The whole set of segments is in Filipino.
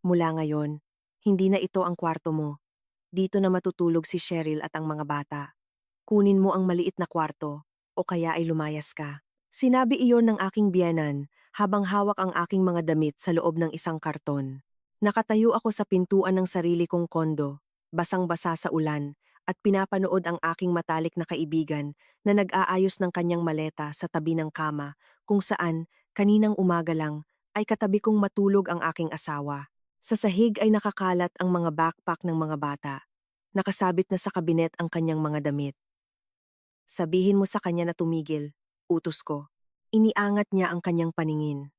Mula ngayon, hindi na ito ang kwarto mo. Dito na matutulog si Cheryl at ang mga bata. Kunin mo ang maliit na kwarto, o kaya ay lumayas ka. Sinabi iyon ng aking biyenan habang hawak ang aking mga damit sa loob ng isang karton. Nakatayo ako sa pintuan ng sarili kong kondo, basang-basa sa ulan, at pinapanood ang aking matalik na kaibigan na nag-aayos ng kanyang maleta sa tabi ng kama kung saan, kaninang umaga lang, ay katabi kong matulog ang aking asawa. Sa sahig ay nakakalat ang mga backpack ng mga bata. Nakasabit na sa kabinet ang kanyang mga damit. Sabihin mo sa kanya na tumigil, utos ko. Iniangat niya ang kanyang paningin.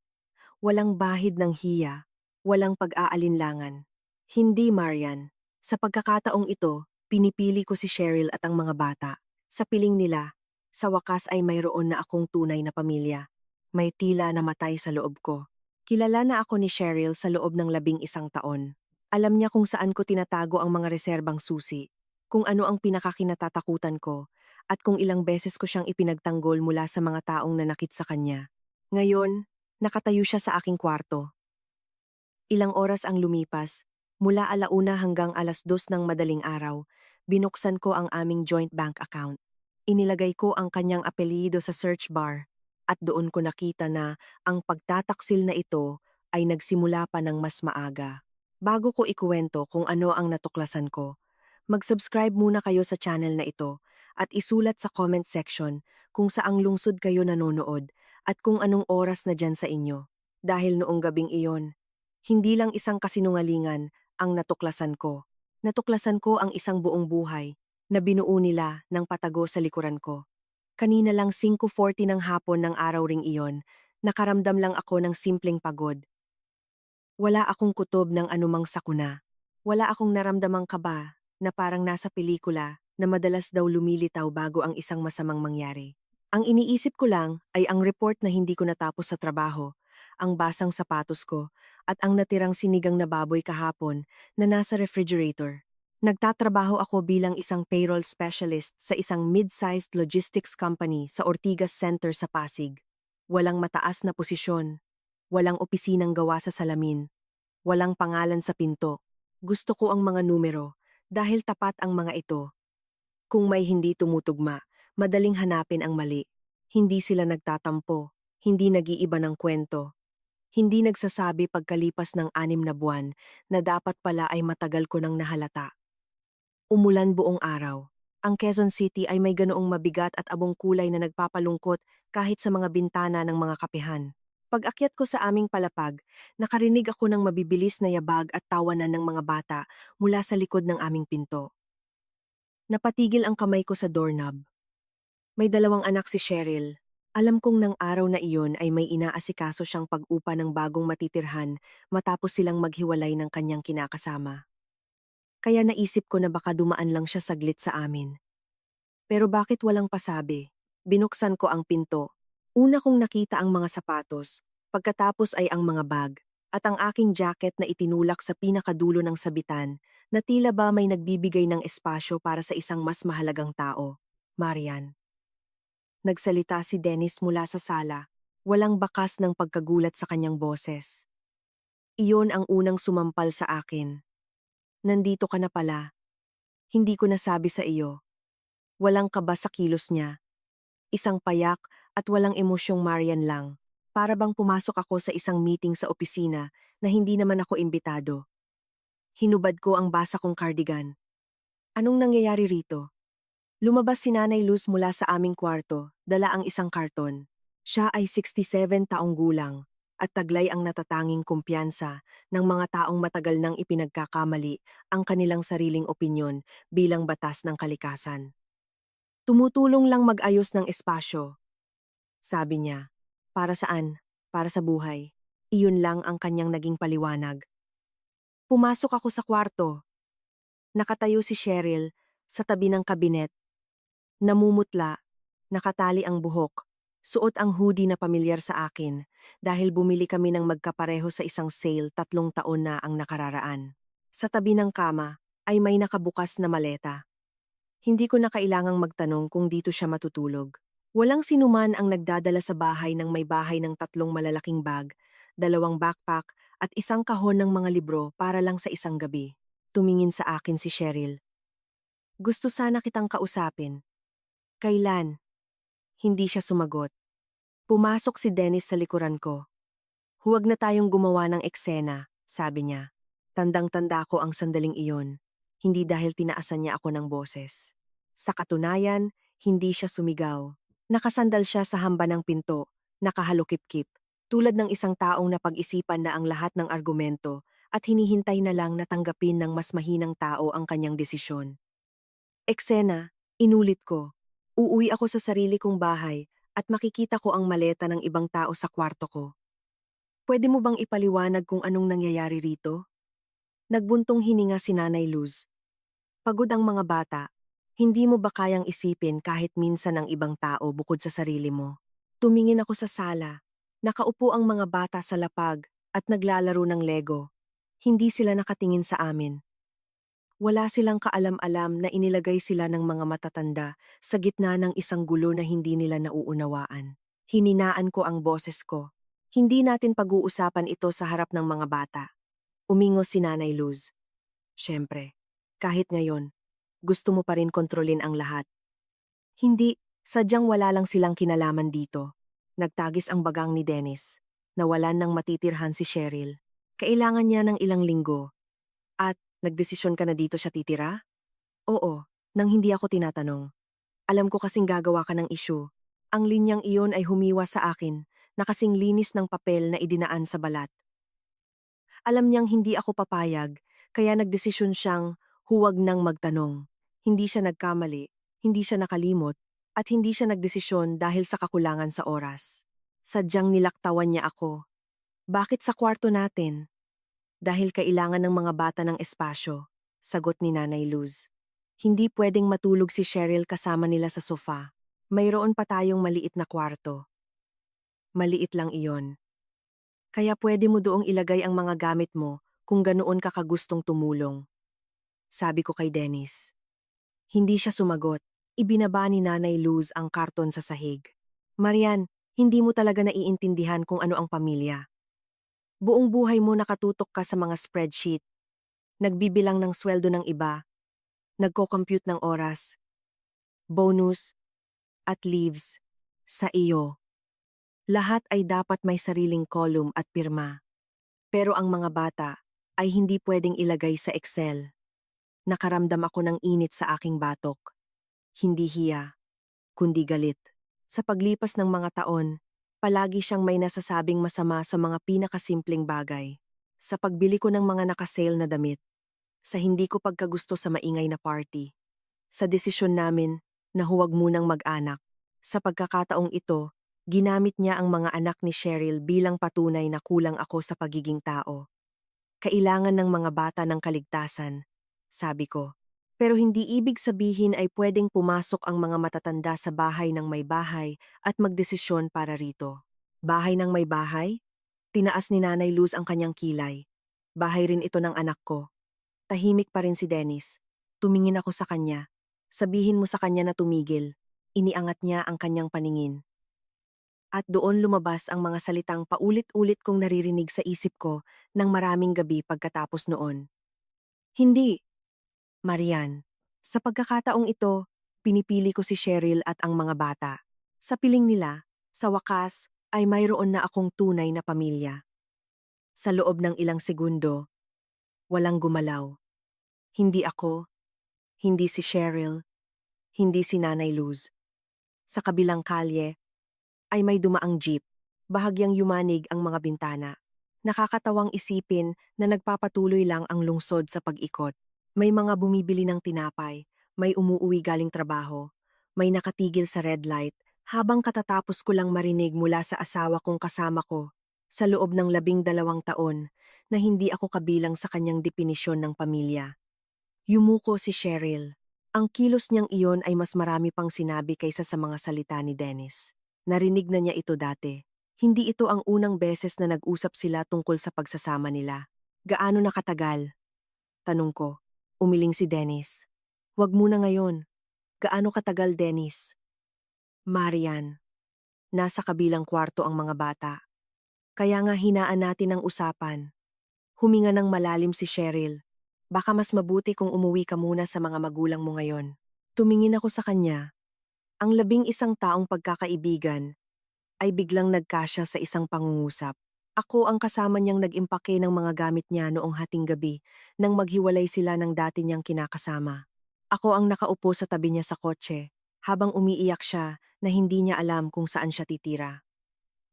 Walang bahid ng hiya, walang pag-aalinlangan. Hindi, Marian. Sa pagkakataong ito, pinipili ko si Cheryl at ang mga bata. Sa piling nila, sa wakas ay mayroon na akong tunay na pamilya. May tila na matay sa loob ko. Kilala na ako ni Cheryl sa loob ng 11 taon. Alam niya kung saan ko tinatago ang mga reserbang susi, kung ano ang pinakakinatatakutan ko, at kung ilang beses ko siyang ipinagtanggol mula sa mga taong nanakit sa kanya. Ngayon, nakatayo siya sa aking kwarto. Ilang oras ang lumipas, mula 1:00 hanggang 2:00 ng madaling araw, binuksan ko ang aming joint bank account. Inilagay ko ang kanyang apelyido sa search bar, at doon ko nakita na ang pagtataksil na ito ay nagsimula pa ng mas maaga. Bago ko ikuwento kung ano ang natuklasan ko, mag-subscribe muna kayo sa channel na ito at isulat sa comment section kung saang lungsod kayo nanonood at kung anong oras na dyan sa inyo. Dahil noong gabing iyon, hindi lang isang kasinungalingan ang natuklasan ko. Natuklasan ko ang isang buong buhay na binuo nila ng patago sa likuran ko. Kanina lang 5:40 ng hapon ng araw ring iyon, nakaramdam lang ako ng simpleng pagod. Wala akong kutob ng anumang sakuna. Wala akong naramdamang kaba na parang nasa pelikula na madalas daw lumilitaw bago ang isang masamang mangyari. Ang iniisip ko lang ay ang report na hindi ko natapos sa trabaho, ang basang sapatos ko, at ang natirang sinigang na baboy kahapon na nasa refrigerator. Nagtatrabaho ako bilang isang payroll specialist sa isang mid-sized logistics company sa Ortigas Center sa Pasig. Walang mataas na posisyon, walang opisinang gawa sa salamin, walang pangalan sa pinto. Gusto ko ang mga numero dahil tapat ang mga ito. Kung may hindi tumutugma, madaling hanapin ang mali. Hindi sila nagtatampo, hindi nag-iiba ng kwento. Hindi nagsasabi pagkalipas ng 6 na buwan na dapat pala ay matagal ko nang nahalata. Umulan buong araw. Ang Quezon City ay may ganoong mabigat at abong kulay na nagpapalungkot kahit sa mga bintana ng mga kapihan. Pag-akyat ko sa aming palapag, nakarinig ako ng mabibilis na yabag at tawanan ng mga bata mula sa likod ng aming pinto. Napatigil ang kamay ko sa doorknob. May 2 anak si Cheryl. Alam kong nang araw na iyon ay may inaasikaso siyang pag-upa ng bagong matitirhan matapos silang maghiwalay ng kanyang kinakasama. Kaya naisip ko na baka dumaan lang siya saglit sa amin. Pero bakit walang pasabi? Binuksan ko ang pinto. Una kong nakita ang mga sapatos, pagkatapos ay ang mga bag, at ang aking jacket na itinulak sa pinakadulo ng sabitan na tila ba may nagbibigay ng espasyo para sa isang mas mahalagang tao. Marian. Nagsalita si Dennis mula sa sala, walang bakas ng pagkagulat sa kanyang boses. Iyon ang unang sumampal sa akin. Nandito ka na pala. Hindi ko nasabi sa iyo. Walang kaba sa kilos niya. Isang payak at walang emosyong Marian lang. Para bang pumasok ako sa isang meeting sa opisina na hindi naman ako imbitado. Hinubad ko ang basa kong cardigan. Anong nangyayari rito? Lumabas si Nanay Luz mula sa aming kwarto, dala ang isang karton. Siya ay 67 taong gulang at taglay ang natatanging kumpiyansa ng mga taong matagal nang ipinagkakamali ang kanilang sariling opinyon bilang batas ng kalikasan. Tumutulong lang mag-ayos ng espasyo, sabi niya. Para saan? Para sa buhay. Iyon lang ang kanyang naging paliwanag. Pumasok ako sa kwarto. Nakatayo si Cheryl sa tabi ng kabinet. Namumutla, nakatali ang buhok, suot ang hoodie na pamilyar sa akin dahil bumili kami ng magkapareho sa isang sale 3 taon na ang nakararaan. Sa tabi ng kama ay may nakabukas na maleta. Hindi ko na kailangang magtanong kung dito siya matutulog. Walang sinuman ang nagdadala sa bahay ng may bahay ng 3 malalaking bag, 2 backpack at isang kahon ng mga libro para lang sa isang gabi. Tumingin sa akin si Cheryl. Gusto sana kitang kausapin. Kailan? Hindi siya sumagot. Pumasok si Dennis sa likuran ko. Huwag na tayong gumawa ng eksena, sabi niya. Tandang-tanda ko ang sandaling iyon, hindi dahil tinaasan niya ako ng boses. Sa katunayan, hindi siya sumigaw. Nakasandal siya sa hamba ng pinto, nakahalukip-kip, tulad ng isang taong napag-isipan na ang lahat ng argumento at hinihintay na lang na tanggapin ng mas mahinang tao ang kanyang desisyon. Eksena, inulit ko. Uuwi ako sa sarili kong bahay at makikita ko ang maleta ng ibang tao sa kwarto ko. Pwede mo bang ipaliwanag kung anong nangyayari rito? Nagbuntong hininga si Nanay Luz. Pagod ang mga bata. Hindi mo ba kayang isipin kahit minsan ang ibang tao bukod sa sarili mo? Tumingin ako sa sala. Nakaupo ang mga bata sa lapag at naglalaro ng Lego. Hindi sila nakatingin sa amin. Wala silang kaalam-alam na inilagay sila ng mga matatanda sa gitna ng isang gulo na hindi nila nauunawaan. Hininaan ko ang boses ko. Hindi natin pag-uusapan ito sa harap ng mga bata. Umingos si Nanay Luz. Siyempre, kahit ngayon, gusto mo pa rin kontrolin ang lahat. Hindi, sadyang wala lang silang kinalaman dito. Nagtagis ang bagang ni Dennis. Nawalan ng matitirhan si Cheryl. Kailangan niya ng ilang linggo. At, nagdesisyon ka na dito siya titira? Oo, nang hindi ako tinatanong. Alam ko kasing gagawa ka ng issue. Ang linyang iyon ay humiwa sa akin, na kasing linis ng papel na idinaan sa balat. Alam niyang hindi ako papayag, kaya nagdesisyon siyang huwag nang magtanong. Hindi siya nagkamali, hindi siya nakalimot, at hindi siya nagdesisyon dahil sa kakulangan sa oras. Sadyang nilaktawan niya ako. Bakit sa kwarto natin? Dahil kailangan ng mga bata ng espasyo, sagot ni Nanay Luz. Hindi pwedeng matulog si Cheryl kasama nila sa sofa. Mayroon pa tayong maliit na kwarto. Maliit lang iyon. Kaya pwede mo doong ilagay ang mga gamit mo kung ganoon ka kagustong tumulong. Sabi ko kay Dennis. Hindi siya sumagot. Ibinaba ni Nanay Luz ang karton sa sahig. Marian, hindi mo talaga naiintindihan kung ano ang pamilya. Buong buhay mo nakatutok ka sa mga spreadsheet. Nagbibilang ng sweldo ng iba. Nagko-compute ng oras. Bonus. At leaves. Sa iyo. Lahat ay dapat may sariling column at pirma. Pero ang mga bata ay hindi pwedeng ilagay sa Excel. Nakaramdam ako ng init sa aking batok. Hindi hiya, kundi galit. Sa paglipas ng mga taon, palagi siyang may nasasabing masama sa mga pinakasimpleng bagay. Sa pagbili ko ng mga nakasale na damit. Sa hindi ko pagkagusto sa maingay na party. Sa desisyon namin na huwag munang mag-anak. Sa pagkakataong ito, ginamit niya ang mga anak ni Cheryl bilang patunay na kulang ako sa pagiging tao. Kailangan ng mga bata ng kaligtasan, sabi ko. Pero hindi ibig sabihin ay pwedeng pumasok ang mga matatanda sa bahay ng may bahay at magdesisyon para rito. Bahay ng may bahay? Tinaas ni Nanay Luz ang kanyang kilay. Bahay rin ito ng anak ko. Tahimik pa rin si Dennis. Tumingin ako sa kanya. Sabihin mo sa kanya na tumigil. Iniangat niya ang kanyang paningin. At doon lumabas ang mga salitang paulit-ulit kong naririnig sa isip ko ng maraming gabi pagkatapos noon. Hindi. Marian, sa pagkakataong ito, pinipili ko si Cheryl at ang mga bata. Sa piling nila, sa wakas, ay mayroon na akong tunay na pamilya. Sa loob ng ilang segundo, walang gumalaw. Hindi ako, hindi si Cheryl, hindi si Nanay Luz. Sa kabilang kalye, ay may dumaang jeep, bahagyang yumanig ang mga bintana. Nakakatawang isipin na nagpapatuloy lang ang lungsod sa pag-ikot. May mga bumibili ng tinapay, may umuuwi galing trabaho, may nakatigil sa red light, habang katatapos ko lang marinig mula sa asawa kong kasama ko, sa loob ng 12 taon, na hindi ako kabilang sa kanyang depinisyon ng pamilya. Yumuko si Cheryl. Ang kilos niyang iyon ay mas marami pang sinabi kaysa sa mga salita ni Dennis. Narinig na niya ito dati. Hindi ito ang unang beses na nag-usap sila tungkol sa pagsasama nila. Gaano na katagal? Tanong ko. Umiling si Dennis. Wag muna ngayon. Gaano katagal, Dennis? Marian. Nasa kabilang kwarto ang mga bata. Kaya nga hinaan natin ang usapan. Huminga ng malalim si Cheryl. Baka mas mabuti kung umuwi ka muna sa mga magulang mo ngayon. Tumingin ako sa kanya. Ang 11 taong pagkakaibigan ay biglang nagkasya sa isang pangungusap. Ako ang kasama niyang nag-impake ng mga gamit niya noong hating gabi nang maghiwalay sila ng dati niyang kinakasama. Ako ang nakaupo sa tabi niya sa kotse habang umiiyak siya na hindi niya alam kung saan siya titira.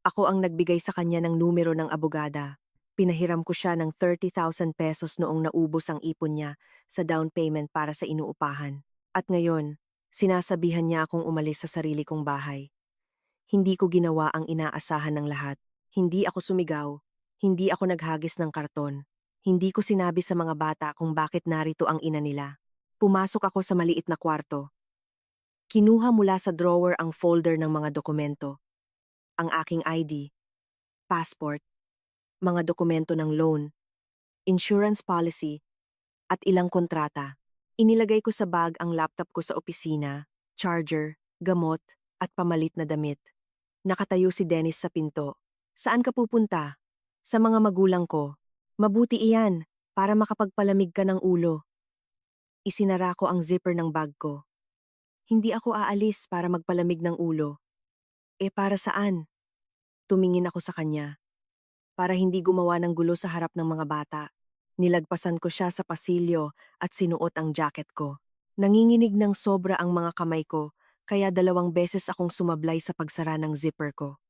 Ako ang nagbigay sa kanya ng numero ng abogada. Pinahiram ko siya ng 30,000 pesos noong naubos ang ipon niya sa down payment para sa inuupahan. At ngayon, sinasabihan niya akong umalis sa sarili kong bahay. Hindi ko ginawa ang inaasahan ng lahat. Hindi ako sumigaw. Hindi ako naghagis ng karton. Hindi ko sinabi sa mga bata kung bakit narito ang ina nila. Pumasok ako sa maliit na kwarto. Kinuha mula sa drawer ang folder ng mga dokumento. Ang aking ID, passport, mga dokumento ng loan, insurance policy, at ilang kontrata. Inilagay ko sa bag ang laptop ko sa opisina, charger, gamot, at pamalit na damit. Nakatayo si Dennis sa pinto. Saan ka pupunta? Sa mga magulang ko. Mabuti iyan, para makapagpalamig ka ng ulo. Isinara ko ang zipper ng bag ko. Hindi ako aalis para magpalamig ng ulo. Para saan? Tumingin ako sa kanya. Para hindi gumawa ng gulo sa harap ng mga bata. Nilagpasan ko siya sa pasilyo at sinuot ang jacket ko. Nanginginig ng sobra ang mga kamay ko, kaya 2 beses akong sumablay sa pagsara ng zipper ko.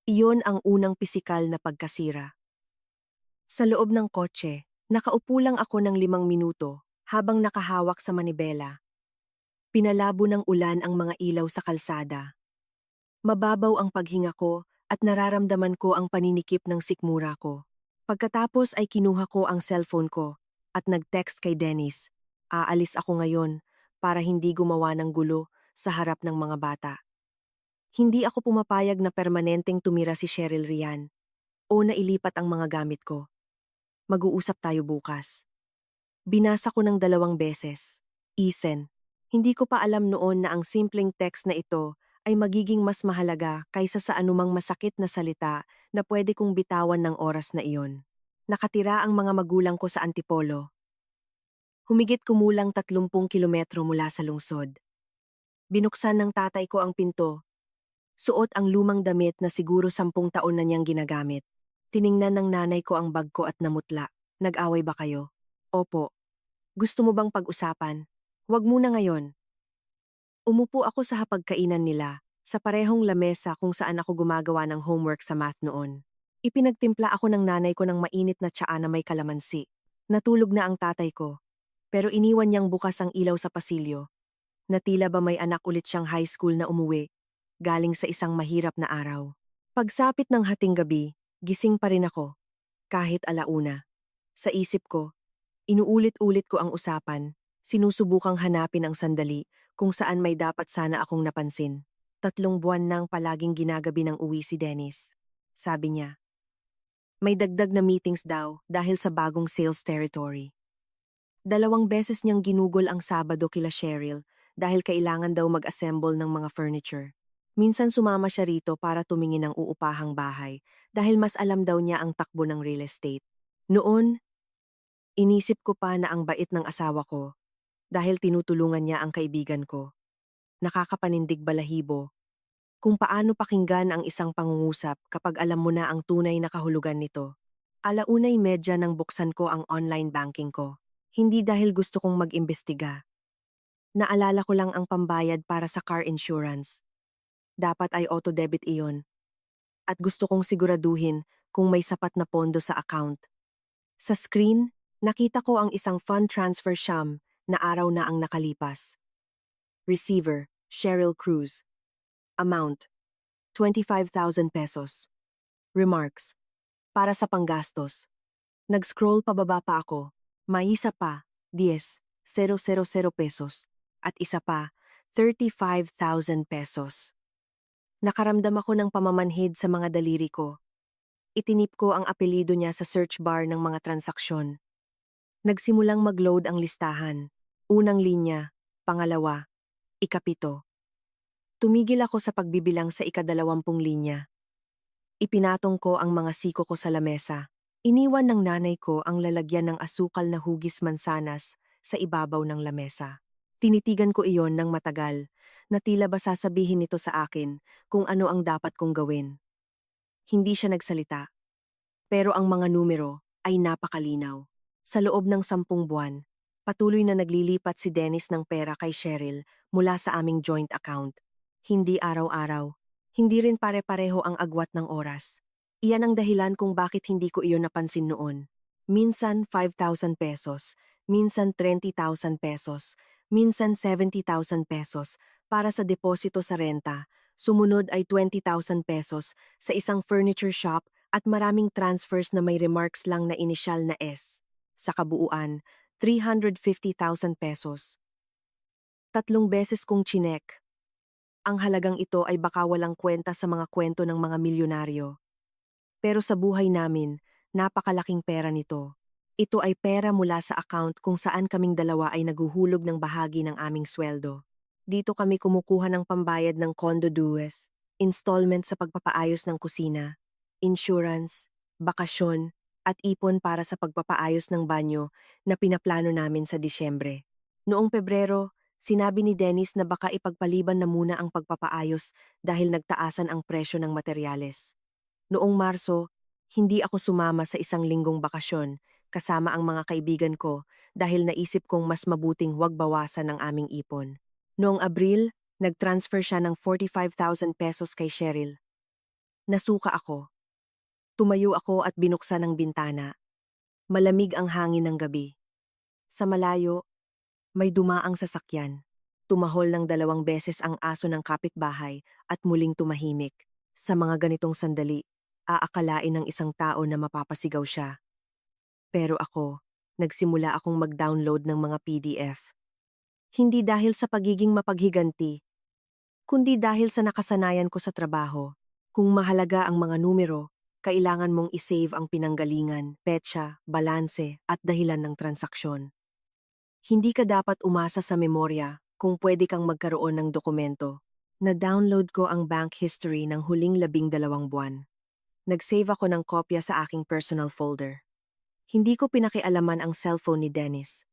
Iyon ang unang pisikal na pagkasira. Sa loob ng kotse, nakaupo lang ako ng 5 minuto habang nakahawak sa manibela. Pinalabo ng ulan ang mga ilaw sa kalsada. Mababaw ang paghinga ko at nararamdaman ko ang paninikip ng sikmura ko. Pagkatapos ay kinuha ko ang cellphone ko at nag-text kay Dennis. Aalis ako ngayon para hindi gumawa ng gulo sa harap ng mga bata. Hindi ako pumapayag na permanenteng tumira si Cheryl riyan o na ilipat ang mga gamit ko. Mag-uusap tayo bukas. Binasa ko ng 2 beses. Isen. Hindi ko pa alam noon na ang simpleng text na ito ay magiging mas mahalaga kaysa sa anumang masakit na salita na pwede kong bitawan ng oras na iyon. Nakatira ang mga magulang ko sa Antipolo. Humigit kumulang 30 kilometro mula sa lungsod. Binuksan ng tatay ko ang pinto. Suot ang lumang damit na siguro 10 taon na niyang ginagamit. Tiningnan ng nanay ko ang bag ko at namutla. Nag-away ba kayo? Opo. Gusto mo bang pag-usapan? Huwag muna ngayon. Umupo ako sa hapagkainan nila, sa parehong lamesa kung saan ako gumagawa ng homework sa math noon. Ipinagtimpla ako ng nanay ko ng mainit na tsaa na may kalamansi. Natulog na ang tatay ko, pero iniwan niyang bukas ang ilaw sa pasilyo. Na tila ba may anak ulit siyang high school na umuwi, galing sa isang mahirap na araw. Pagsapit ng hating gabi, gising pa rin ako, kahit 1:00. Sa isip ko, inuulit-ulit ko ang usapan, sinusubukang hanapin ang sandali kung saan may dapat sana akong napansin. 3 buwan nang palaging ginagabi ng uwi si Dennis. Sabi niya, may dagdag na meetings daw dahil sa bagong sales territory. 2 beses niyang ginugol ang Sabado kila Cheryl dahil kailangan daw mag-assemble ng mga furniture. Minsan sumama siya rito para tumingin ng uupahang bahay dahil mas alam daw niya ang takbo ng real estate. Noon, inisip ko pa na ang bait ng asawa ko dahil tinutulungan niya ang kaibigan ko. Nakakapanindig balahibo kung paano pakinggan ang isang pangungusap kapag alam mo na ang tunay na kahulugan nito. 1:30 nang buksan ko ang online banking ko. Hindi dahil gusto kong mag-imbestiga. Naalala ko lang ang pambayad para sa car insurance. Dapat ay auto-debit iyon. At gusto kong siguraduhin kung may sapat na pondo sa account. Sa screen, nakita ko ang isang fund transfer siyam na araw na ang nakalipas. Receiver, Cheryl Cruz. Amount, 25,000 pesos. Remarks, para sa panggastos. Nag-scroll pababa pa ako. May isa pa, 10,000 pesos. At isa pa, 35,000 pesos. Nakaramdam ako ng pamamanhid sa mga daliri ko. Itinip ko ang apelido niya sa search bar ng mga transaksyon. Nagsimulang mag-load ang listahan. Unang linya, pangalawa, ikapito. Tumigil ako sa pagbibilang sa ika-20 linya. Ipinatong ko ang mga siko ko sa lamesa. Iniwan ng nanay ko ang lalagyan ng asukal na hugis mansanas sa ibabaw ng lamesa. Tinitigan ko iyon ng matagal, na tila ba sasabihin nito sa akin kung ano ang dapat kong gawin. Hindi siya nagsalita, pero ang mga numero ay napakalinaw. Sa loob ng 10 buwan, patuloy na naglilipat si Dennis ng pera kay Cheryl mula sa aming joint account. Hindi araw-araw, hindi rin pare-pareho ang agwat ng oras. Iyan ang dahilan kung bakit hindi ko iyon napansin noon. Minsan 5,000 pesos, minsan 30,000 pesos, minsan 70,000 pesos para sa deposito sa renta. Sumunod ay 20,000 pesos sa isang furniture shop at maraming transfers na may remarks lang na inisyal na S. Sa kabuuan, 350,000 pesos. 3 beses kong chinek. Ang halagang ito ay baka walang kwenta sa mga kwento ng mga milyonaryo. Pero sa buhay namin, napakalaking pera nito. Ito ay pera mula sa account kung saan kaming dalawa ay naguhulog ng bahagi ng aming sweldo. Dito kami kumukuha ng pambayad ng condo dues, installment sa pagpapaayos ng kusina, insurance, bakasyon, at ipon para sa pagpapaayos ng banyo na pinaplano namin sa Disyembre. Noong Pebrero, sinabi ni Dennis na baka ipagpaliban na muna ang pagpapaayos dahil nagtaasan ang presyo ng materyales. Noong Marso, hindi ako sumama sa isang linggong bakasyon kasama ang mga kaibigan ko dahil naisip kong mas mabuting huwag bawasan ang aming ipon. Noong Abril, nag-transfer siya ng 45,000 pesos kay Cheryl. Nasuka ako. Tumayo ako at binuksan ang bintana. Malamig ang hangin ng gabi. Sa malayo, may dumaang sasakyan. Tumahol ng 2 beses ang aso ng kapitbahay at muling tumahimik. Sa mga ganitong sandali, aakalain ng isang tao na mapapasigaw siya. Pero ako, nagsimula akong mag-download ng mga PDF. Hindi dahil sa pagiging mapaghiganti, kundi dahil sa nakasanayan ko sa trabaho. Kung mahalaga ang mga numero, kailangan mong isave ang pinanggalingan, petsa, balanse at dahilan ng transaksyon. Hindi ka dapat umasa sa memorya kung pwede kang magkaroon ng dokumento. Na-download ko ang bank history ng huling 12 buwan. Nag-save ako ng kopya sa aking personal folder. Hindi ko pinakialaman ang cellphone ni Dennis.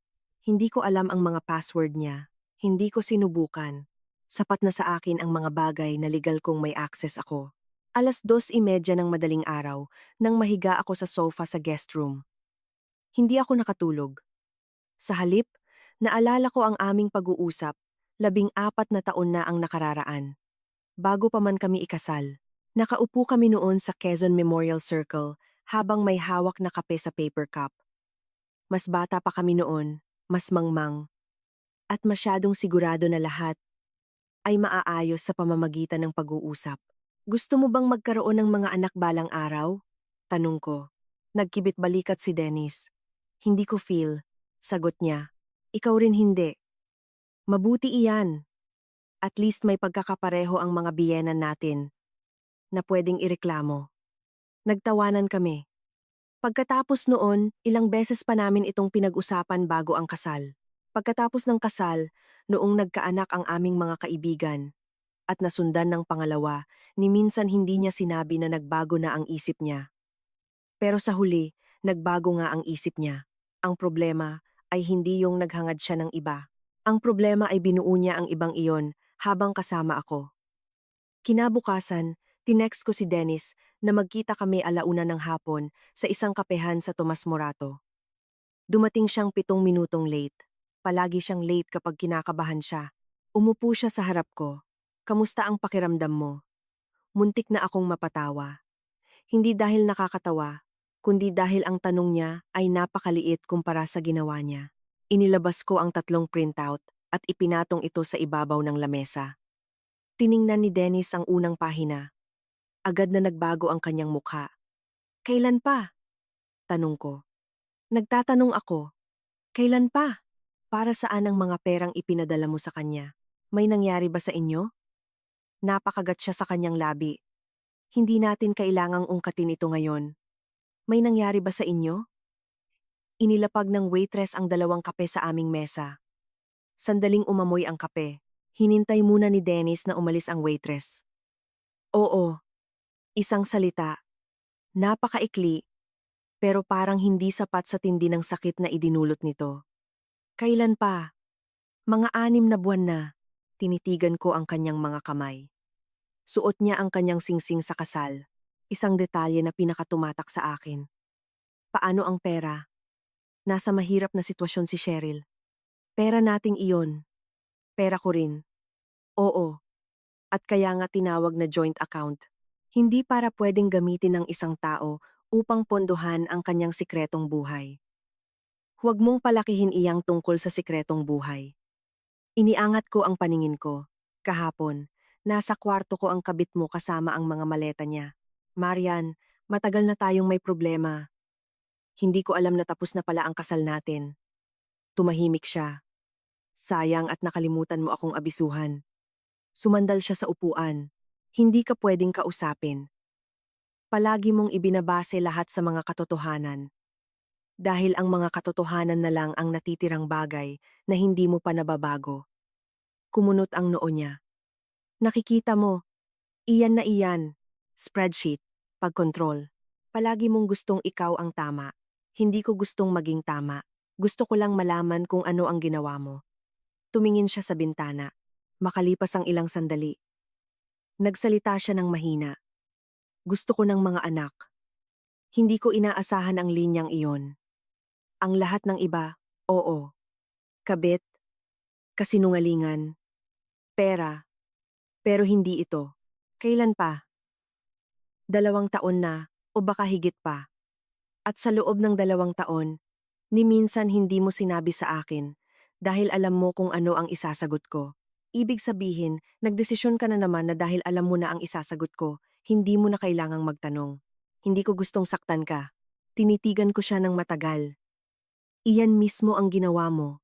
Hindi ko alam ang mga password niya. Hindi ko sinubukan. Sapat na sa akin ang mga bagay na legal kong may access ako. 2:30 ng madaling araw nang mahiga ako sa sofa sa guest room. Hindi ako nakatulog. Sa halip, naalala ko ang aming pag-uusap, 14 na taon na ang nakararaan. Bago pa man kami ikasal, nakaupo kami noon sa Quezon Memorial Circle habang may hawak na kape sa paper cup. Mas bata pa kami noon, mas mangmang, at masyadong sigurado na lahat ay maaayos sa pamamagitan ng pag-uusap. Gusto mo bang magkaroon ng mga anak balang araw? Tanong ko. Nagkibit balikat si Dennis. Hindi ko feel. Sagot niya. Ikaw rin hindi. Mabuti iyan. At least may pagkakapareho ang mga biyenan natin na pwedeng ireklamo. Nagtawanan kami. Pagkatapos noon, ilang beses pa namin itong pinag-usapan bago ang kasal. Pagkatapos ng kasal, noong nagkaanak ang aming mga kaibigan, at nasundan ng pangalawa, ni minsan hindi niya sinabi na nagbago na ang isip niya. Pero sa huli, nagbago nga ang isip niya. Ang problema ay hindi yung naghangad siya ng iba. Ang problema ay binuo niya ang ibang iyon habang kasama ako. Kinabukasan, tinext ko si Dennis na magkita kami 1:00 ng hapon sa isang kapehan sa Tomas Morato. Dumating siyang 7 minutong late. Palagi siyang late kapag kinakabahan siya. Umupo siya sa harap ko. Kamusta ang pakiramdam mo? Muntik na akong mapatawa. Hindi dahil nakakatawa, kundi dahil ang tanong niya ay napakaliit kumpara sa ginawa niya. Inilabas ko ang 3 printout at ipinatong ito sa ibabaw ng lamesa. Tiningnan ni Dennis ang unang pahina. Agad na nagbago ang kanyang mukha. Kailan pa? Tanong ko. Nagtatanong ako. Kailan pa? Para saan ang mga perang ipinadala mo sa kanya? May nangyari ba sa inyo? Napakagat siya sa kanyang labi. Hindi natin kailangang ungkatin ito ngayon. May nangyari ba sa inyo? Inilapag ng waitress ang 2 kape sa aming mesa. Sandaling umamoy ang kape. Hinintay muna ni Dennis na umalis ang waitress. Oo. Isang salita, napakaikli, pero parang hindi sapat sa tindi ng sakit na idinulot nito. Kailan pa? Mga 6 na buwan na. Tinitigan ko ang kanyang mga kamay. Suot niya ang kanyang singsing sa kasal. Isang detalye na pinakatumatak sa akin. Paano ang pera? Nasa mahirap na sitwasyon si Cheryl. Pera nating iyon. Pera ko rin. Oo. At kaya nga tinawag na joint account. Hindi para pwedeng gamitin ng isang tao upang pondohan ang kanyang sikretong buhay. Huwag mong palakihin iyang tungkol sa sikretong buhay. Iniangat ko ang paningin ko. Kahapon, nasa kwarto ko ang kabit mo kasama ang mga maleta niya. Marian, matagal na tayong may problema. Hindi ko alam na tapos na pala ang kasal natin. Tumahimik siya. Sayang at nakalimutan mo akong abisuhan. Sumandal siya sa upuan. Hindi ka pwedeng kausapin. Palagi mong ibinabase lahat sa mga katotohanan. Dahil ang mga katotohanan na lang ang natitirang bagay na hindi mo pa nababago. Kumunot ang noo niya. Nakikita mo, iyan na iyan. Spreadsheet, pagkontrol. Palagi mong gustong ikaw ang tama. Hindi ko gustong maging tama. Gusto ko lang malaman kung ano ang ginawa mo. Tumingin siya sa bintana. Makalipas ang ilang sandali. Nagsalita siya ng mahina. Gusto ko ng mga anak. Hindi ko inaasahan ang linyang iyon. Ang lahat ng iba, oo. Kabit, kasinungalingan, pera, pero hindi ito. Kailan pa? 2 taon na, o baka higit pa. At sa loob ng 2 taon, ni minsan hindi mo sinabi sa akin, dahil alam mo kung ano ang isasagot ko. Ibig sabihin, nagdesisyon ka na naman na dahil alam mo na ang isasagot ko, hindi mo na kailangang magtanong. Hindi ko gustong saktan ka. Tinitigan ko siya ng matagal. Iyan mismo ang ginawa mo.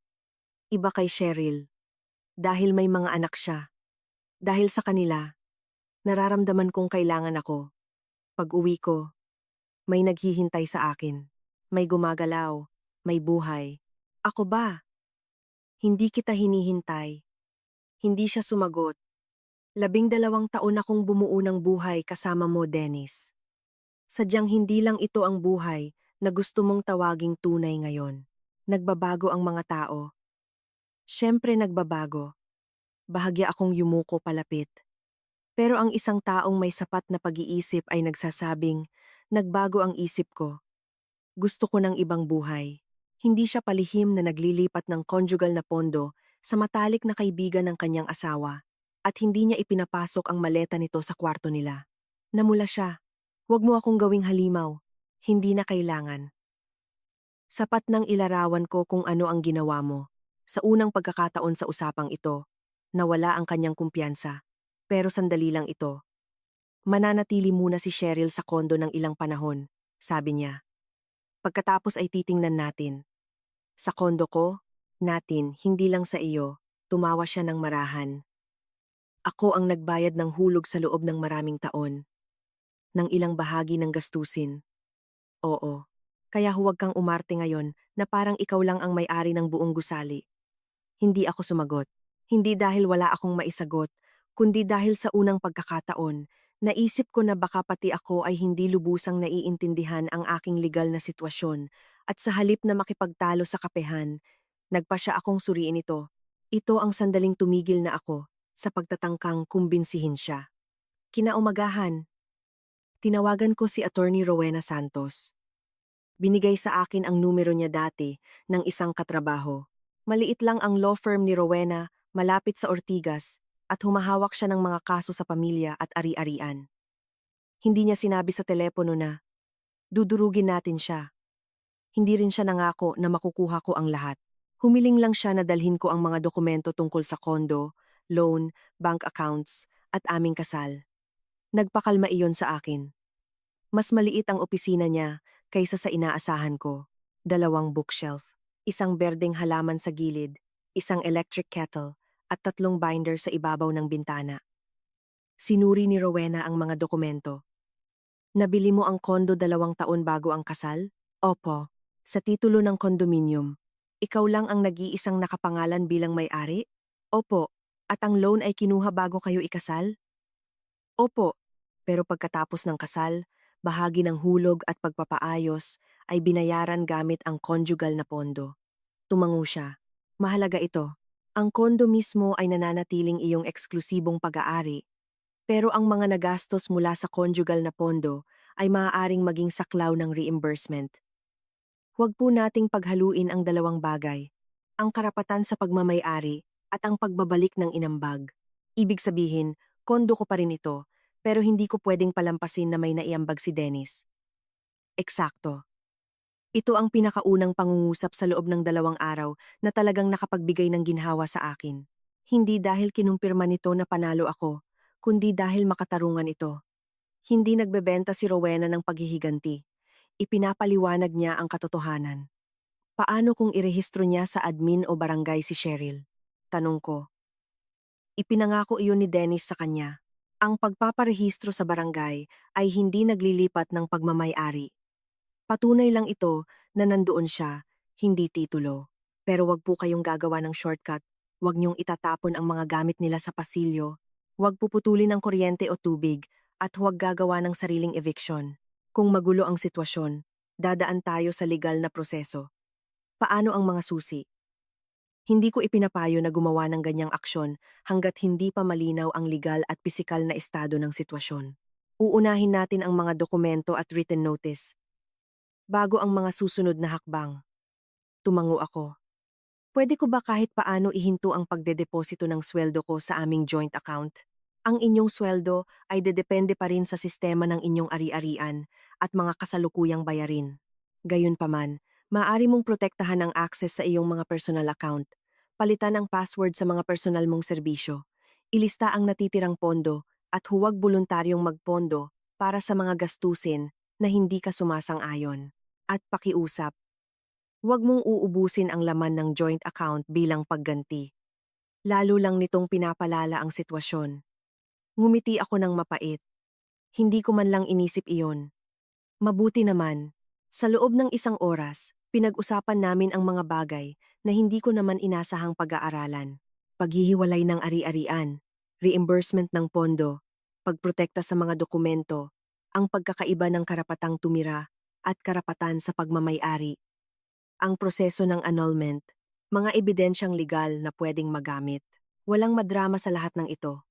Iba kay Cheryl. Dahil may mga anak siya. Dahil sa kanila, nararamdaman kong kailangan ako. Pag-uwi ko, may naghihintay sa akin. May gumagalaw, may buhay. Ako ba? Hindi kita hinihintay. Hindi siya sumagot. 12 taon akong bumuo ng buhay kasama mo, Dennis. Sadyang hindi lang ito ang buhay na gusto mong tawaging tunay ngayon. Nagbabago ang mga tao. Siyempre nagbabago. Bahagya akong yumuko palapit. Pero ang isang taong may sapat na pag-iisip ay nagsasabing, nagbago ang isip ko. Gusto ko ng ibang buhay. Hindi siya palihim na naglilipat ng conjugal na pondo sa matalik na kaibigan ng kanyang asawa at hindi niya ipinapasok ang maleta nito sa kwarto nila. Namula siya. Huwag mo akong gawing halimaw. Hindi na kailangan. Sapat nang ilarawan ko kung ano ang ginawa mo. Sa unang pagkakataon sa usapang ito, nawala ang kanyang kumpiyansa. Pero sandali lang ito. Mananatili muna si Cheryl sa kondo ng ilang panahon, sabi niya. Pagkatapos ay titingnan natin. Sa kondo ko, natin, hindi lang sa iyo, tumawa siya ng marahan. Ako ang nagbayad ng hulog sa loob ng maraming taon. Ng ilang bahagi ng gastusin. Oo. Kaya huwag kang umarte ngayon na parang ikaw lang ang may-ari ng buong gusali. Hindi ako sumagot. Hindi dahil wala akong maisagot, kundi dahil sa unang pagkakataon, naisip ko na baka pati ako ay hindi lubusang naiintindihan ang aking legal na sitwasyon at sa halip na makipagtalo sa kapehan, nagpa siya akong suriin ito. Ito ang sandaling tumigil na ako sa pagtatangkang kumbinsihin siya. Kinaumagahan, tinawagan ko si Attorney Rowena Santos. Binigay sa akin ang numero niya dati ng isang katrabaho. Maliit lang ang law firm ni Rowena, malapit sa Ortigas, at humahawak siya ng mga kaso sa pamilya at ari-arian. Hindi niya sinabi sa telepono na, dudurugin natin siya. Hindi rin siya nangako na makukuha ko ang lahat. Humiling lang siya na dalhin ko ang mga dokumento tungkol sa kondo, loan, bank accounts, at aming kasal. Nagpakalma iyon sa akin. Mas maliit ang opisina niya kaysa sa inaasahan ko. 2 bookshelf, isang berdeng halaman sa gilid, isang electric kettle, at 3 binder sa ibabaw ng bintana. Sinuri ni Rowena ang mga dokumento. Nabili mo ang kondo 2 taon bago ang kasal? Opo. Sa titulo ng kondominium. Ikaw lang ang nag-iisang nakapangalan bilang may-ari? Opo. At ang loan ay kinuha bago kayo ikasal? Opo. Pero pagkatapos ng kasal, bahagi ng hulog at pagpapaayos ay binayaran gamit ang conjugal na pondo. Tumango siya. Mahalaga ito. Ang kondo mismo ay nananatiling iyong eksklusibong pag-aari, pero ang mga nagastos mula sa conjugal na pondo ay maaaring maging saklaw ng reimbursement. Huwag po nating paghaluin ang dalawang bagay, ang karapatan sa pagmamay-ari at ang pagbabalik ng inambag. Ibig sabihin, kondo ko pa rin ito, pero hindi ko pwedeng palampasin na may naiambag si Dennis. Eksakto. Ito ang pinakaunang pangungusap sa loob ng 2 araw na talagang nakapagbigay ng ginhawa sa akin. Hindi dahil kinumpirma nito na panalo ako, kundi dahil makatarungan ito. Hindi nagbebenta si Rowena ng paghihiganti. Ipinapaliwanag niya ang katotohanan. Paano kung irehistro niya sa admin o barangay si Cheryl? Tanong ko. Ipinangako iyon ni Dennis sa kanya. Ang pagpaparehistro sa barangay ay hindi naglilipat ng pagmamay-ari. Patunay lang ito na nandoon siya, hindi titulo. Pero wag po kayong gagawa ng shortcut, wag niyong itatapon ang mga gamit nila sa pasilyo, wag puputulin ang kuryente o tubig, at huwag gagawa ng sariling eviction. Kung magulo ang sitwasyon, dadaan tayo sa legal na proseso. Paano ang mga susi? Hindi ko ipinapayo na gumawa ng ganyang aksyon hanggat hindi pa malinaw ang legal at pisikal na estado ng sitwasyon. Uunahin natin ang mga dokumento at written notice bago ang mga susunod na hakbang. Tumango ako. Pwede ko ba kahit paano ihinto ang pagdedeposito ng sweldo ko sa aming joint account? Ang inyong sweldo ay dedepende pa rin sa sistema ng inyong ari-arian at mga kasalukuyang bayarin. Gayunpaman, maaari mong protektahan ang access sa iyong mga personal account. Palitan ang password sa mga personal mong serbisyo. Ilista ang natitirang pondo at huwag voluntaryong magpondo para sa mga gastusin na hindi ka sumasang-ayon. At pakiusap, huwag mong uubusin ang laman ng joint account bilang pagganti. Lalo lang nitong pinapalala ang sitwasyon. Ngumiti ako ng mapait. Hindi ko man lang inisip iyon. Mabuti naman. Sa loob ng 1 oras, pinag-usapan namin ang mga bagay na hindi ko naman inasahang pag-aaralan. Paghihiwalay ng ari-arian, reimbursement ng pondo, pagprotekta sa mga dokumento, ang pagkakaiba ng karapatang tumira at karapatan sa pagmamay-ari, ang proseso ng annulment, mga ebidensyang legal na pwedeng magamit. Walang madrama sa lahat ng ito.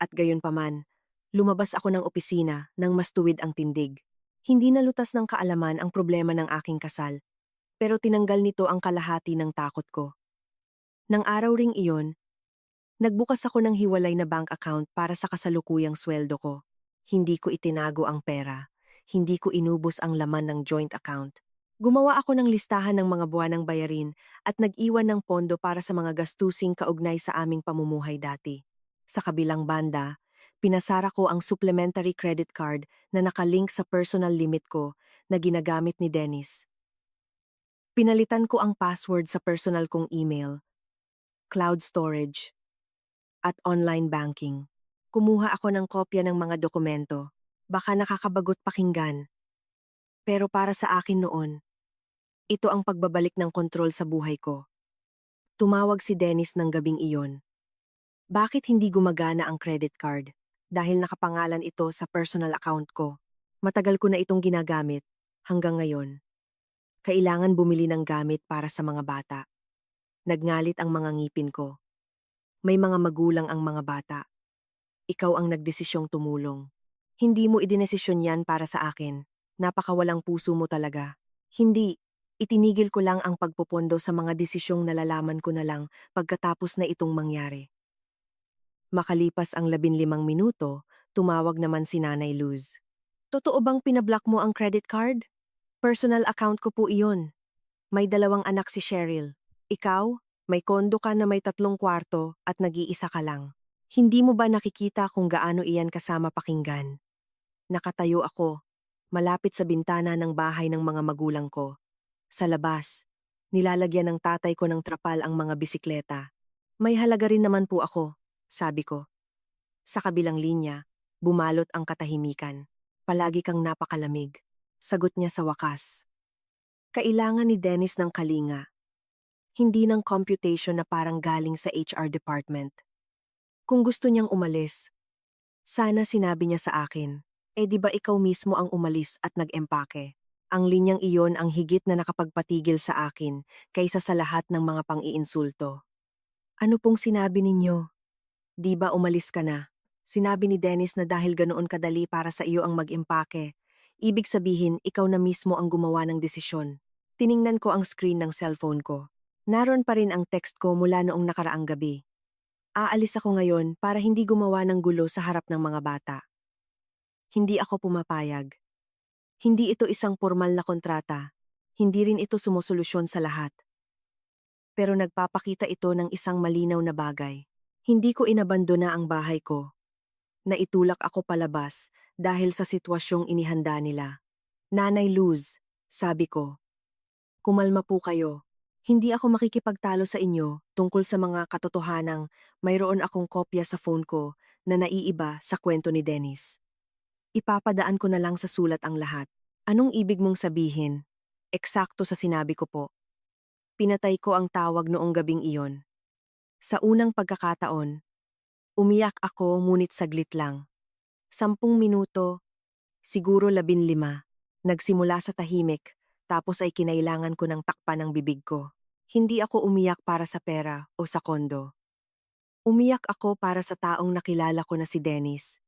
At gayunpaman, lumabas ako ng opisina nang mas tuwid ang tindig. Hindi nalutas ng kaalaman ang problema ng aking kasal, pero tinanggal nito ang kalahati ng takot ko. Nang araw ring iyon, nagbukas ako ng hiwalay na bank account para sa kasalukuyang sweldo ko. Hindi ko itinago ang pera, hindi ko inubos ang laman ng joint account. Gumawa ako ng listahan ng mga buwanang bayarin at nag-iwan ng pondo para sa mga gastusing kaugnay sa aming pamumuhay dati. Sa kabilang banda, pinasara ko ang supplementary credit card na nakalink sa personal limit ko na ginagamit ni Dennis. Pinalitan ko ang password sa personal kong email, cloud storage, at online banking. Kumuha ako ng kopya ng mga dokumento. Baka nakakabagot pakinggan. Pero para sa akin noon, ito ang pagbabalik ng kontrol sa buhay ko. Tumawag si Dennis ng gabing iyon. Bakit hindi gumagana ang credit card? Dahil nakapangalan ito sa personal account ko. Matagal ko na itong ginagamit, hanggang ngayon. Kailangan bumili ng gamit para sa mga bata. Nagngalit ang mga ngipin ko. May mga magulang ang mga bata. Ikaw ang nagdesisyong tumulong. Hindi mo idinesisyon yan para sa akin. Napakawalang puso mo talaga. Hindi. Itinigil ko lang ang pagpupondo sa mga desisyong nalalaman ko na lang pagkatapos na itong mangyari. Makalipas ang 15 minuto, tumawag naman si Nanay Luz. Totoo bang pinablock mo ang credit card? Personal account ko po iyon. May 2 anak si Cheryl. Ikaw, may kondo ka na may 3 kwarto at nag-iisa ka lang. Hindi mo ba nakikita kung gaano iyan kasama pakinggan? Nakatayo ako, malapit sa bintana ng bahay ng mga magulang ko. Sa labas, nilalagyan ng tatay ko ng trapal ang mga bisikleta. May halaga rin naman po ako, sabi ko. Sa kabilang linya, bumalot ang katahimikan. Palagi kang napakalamig. Sagot niya sa wakas. Kailangan ni Dennis ng kalinga. Hindi ng computation na parang galing sa HR department. Kung gusto niyang umalis, sana sinabi niya sa akin. Di ba ikaw mismo ang umalis at nag-empake? Ang linyang iyon ang higit na nakapagpatigil sa akin kaysa sa lahat ng mga pang-iinsulto. Ano pong sinabi ninyo? Di ba umalis ka na? Sinabi ni Dennis na dahil ganoon kadali para sa iyo ang mag-impake. Ibig sabihin, ikaw na mismo ang gumawa ng desisyon. Tiningnan ko ang screen ng cellphone ko. Naroon pa rin ang text ko mula noong nakaraang gabi. Aalis ako ngayon para hindi gumawa ng gulo sa harap ng mga bata. Hindi ako pumapayag. Hindi ito isang formal na kontrata. Hindi rin ito sumusolusyon sa lahat. Pero nagpapakita ito ng isang malinaw na bagay. Hindi ko inabandona ang bahay ko. Naitulak ako palabas dahil sa sitwasyong inihanda nila. Nanay Luz, sabi ko, kumalma po kayo. Hindi ako makikipagtalo sa inyo tungkol sa mga katotohanang mayroon akong kopya sa phone ko na naiiba sa kwento ni Dennis. Ipapadaan ko na lang sa sulat ang lahat. Anong ibig mong sabihin? Eksakto sa sinabi ko po. Pinatay ko ang tawag noong gabing iyon. Sa unang pagkakataon, umiyak ako ngunit saglit lang. 10 minuto, siguro 15. Nagsimula sa tahimik, tapos ay kinailangan ko ng takpan ng bibig ko. Hindi ako umiyak para sa pera o sa kondo. Umiyak ako para sa taong nakilala ko na si Dennis.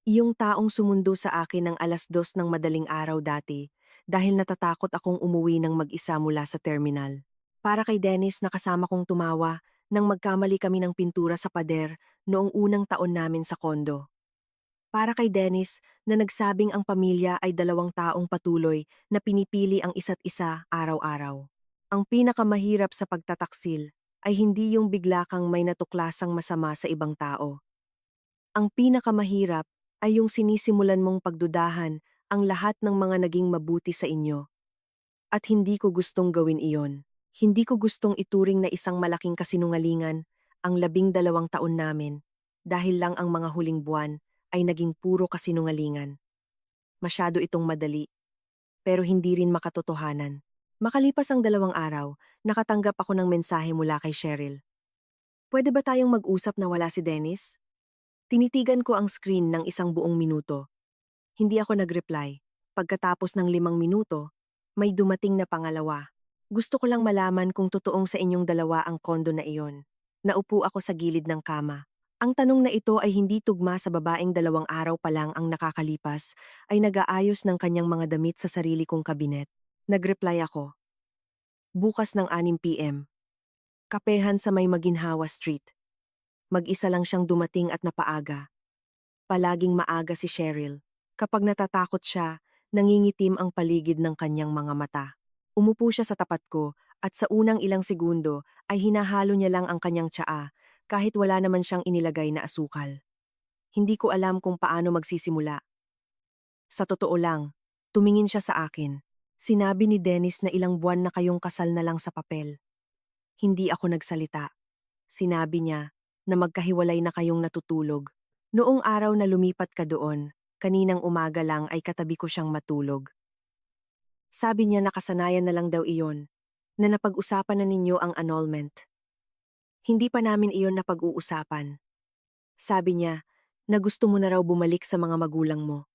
Iyong taong sumundo sa akin ng 2:00 ng madaling araw dati dahil natatakot akong umuwi ng mag-isa mula sa terminal. Para kay Dennis nakasama kong tumawa nang magkamali kami ng pintura sa pader noong unang taon namin sa kondo. Para kay Dennis na nagsabing ang pamilya ay 2 taong patuloy na pinipili ang isa't isa araw-araw. Ang pinakamahirap sa pagtataksil ay hindi yung bigla kang may natuklasang masama sa ibang tao. Ang pinakamahirap ay yung sinisimulan mong pagdudahan ang lahat ng mga naging mabuti sa inyo. At hindi ko gustong gawin iyon. Hindi ko gustong ituring na isang malaking kasinungalingan ang 12 taon namin dahil lang ang mga huling buwan ay naging puro kasinungalingan. Masyado itong madali, pero hindi rin makatotohanan. Makalipas ang 2 araw, nakatanggap ako ng mensahe mula kay Cheryl. Pwede ba tayong mag-usap na wala si Dennis? Tinitigan ko ang screen ng 1 buong minuto. Hindi ako nag-reply. Pagkatapos ng 5 minuto, may dumating na pangalawa. Gusto ko lang malaman kung totoong sa inyong dalawa ang kondo na iyon. Naupo ako sa gilid ng kama. Ang tanong na ito ay hindi tugma sa babaeng 2 araw pa lang ang nakakalipas ay nag-aayos ng kanyang mga damit sa sarili kong kabinet. Nag-reply ako. Bukas ng 6 p.m. Kapehan sa may Maginhawa Street. Mag-isa lang siyang dumating at napaaga. Palaging maaga si Cheryl. Kapag natatakot siya, nangingitim ang paligid ng kanyang mga mata. Umupo siya sa tapat ko at sa unang ilang segundo ay hinahalo niya lang ang kanyang tsaa kahit wala naman siyang inilagay na asukal. Hindi ko alam kung paano magsisimula. Sa totoo lang, tumingin siya sa akin. Sinabi ni Dennis na ilang buwan na kayong kasal na lang sa papel. Hindi ako nagsalita. Sinabi niya na magkahiwalay na kayong natutulog. Noong araw na lumipat ka doon, kaninang umaga lang ay katabi ko siyang matulog. Sabi niya nakasanayan na lang daw iyon, na napag-usapan na ninyo ang annulment. Hindi pa namin iyon napag-uusapan. Sabi niya na gusto mo na raw bumalik sa mga magulang mo.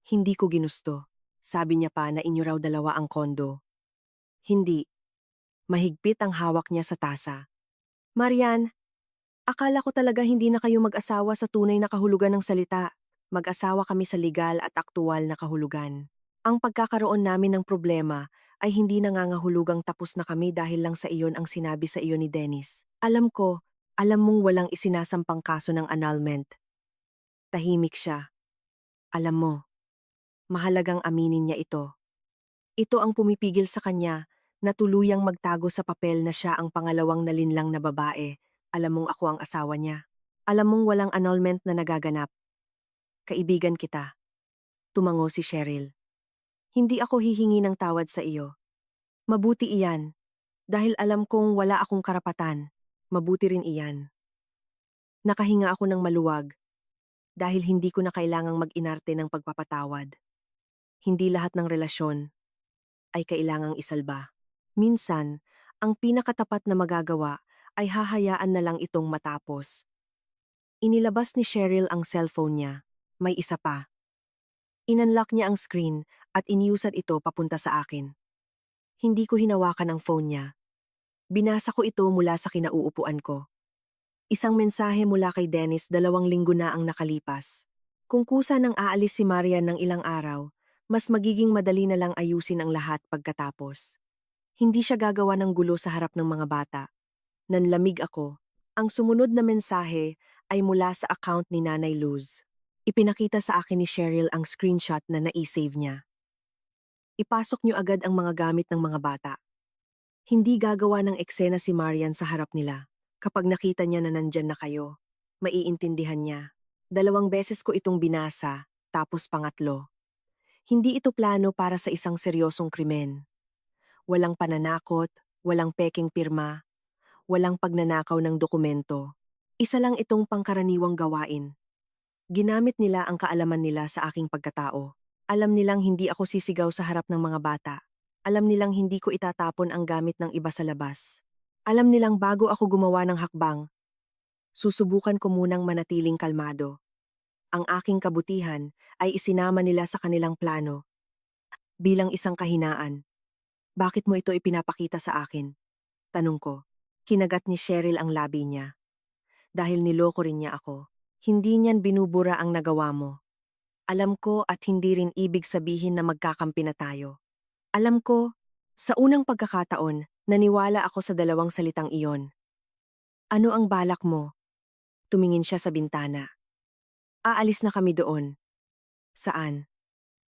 Hindi ko ginusto. Sabi niya pa na inyo raw dalawa ang kondo. Hindi. Mahigpit ang hawak niya sa tasa. Marian, akala ko talaga hindi na kayo mag-asawa sa tunay na kahulugan ng salita. Mag-asawa kami sa legal at aktual na kahulugan. Ang pagkakaroon namin ng problema ay hindi nangangahulugang tapos na kami dahil lang sa iyon ang sinabi sa iyo ni Dennis. Alam ko, alam mong walang isinasampang kaso ng annulment. Tahimik siya. Alam mo, mahalagang aminin niya ito. Ito ang pumipigil sa kanya na tuluyang magtago sa papel na siya ang pangalawang nalinlang na babae. Alam mong ako ang asawa niya. Alam mong walang annulment na nagaganap. Kaibigan kita. Tumango si Cheryl. Hindi ako hihingi ng tawad sa iyo. Mabuti iyan. Dahil alam kong wala akong karapatan. Mabuti rin iyan. Nakahinga ako ng maluwag. Dahil hindi ko na kailangang mag-inarte ng pagpapatawad. Hindi lahat ng relasyon ay kailangang isalba. Minsan, ang pinakatapat na magagawa ay hahayaan na lang itong matapos. Inilabas ni Cheryl ang cellphone niya. May isa pa. Inunlock niya ang screen at iniusad ito papunta sa akin. Hindi ko hinawakan ang phone niya. Binasa ko ito mula sa kinauupuan ko. Isang mensahe mula kay Dennis 2 linggo na ang nakalipas. Kung kusa nang aalis si Marian ng ilang araw, mas magiging madali na lang ayusin ang lahat pagkatapos. Hindi siya gagawa ng gulo sa harap ng mga bata. Nanlamig ako. Ang sumunod na mensahe ay mula sa account ni Nanay Luz. Ipinakita sa akin ni Cheryl ang screenshot na nai-save niya. Ipasok niyo agad ang mga gamit ng mga bata. Hindi gagawa ng eksena si Marian sa harap nila. Kapag nakita niya na nandyan na kayo, maiintindihan niya. 2 beses ko itong binasa, tapos pangatlo. Hindi ito plano para sa isang seryosong krimen. Walang pananakot, walang peking pirma, walang pagnanakaw ng dokumento. Isa lang itong pangkaraniwang gawain. Ginamit nila ang kaalaman nila sa aking pagkatao. Alam nilang hindi ako sisigaw sa harap ng mga bata. Alam nilang hindi ko itatapon ang gamit ng iba sa labas. Alam nilang bago ako gumawa ng hakbang, susubukan ko munang manatiling kalmado. Ang aking kabutihan ay isinama nila sa kanilang plano. Bilang isang kahinaan, bakit mo ito ipinapakita sa akin? Tanong ko. Kinagat ni Cheryl ang labi niya. Dahil niloko rin niya ako. Hindi niyan binubura ang nagawa mo. Alam ko at hindi rin ibig sabihin na magkakampi na tayo. Alam ko, sa unang pagkakataon, naniwala ako sa 2 salitang iyon. Ano ang balak mo? Tumingin siya sa bintana. Aalis na kami doon. Saan?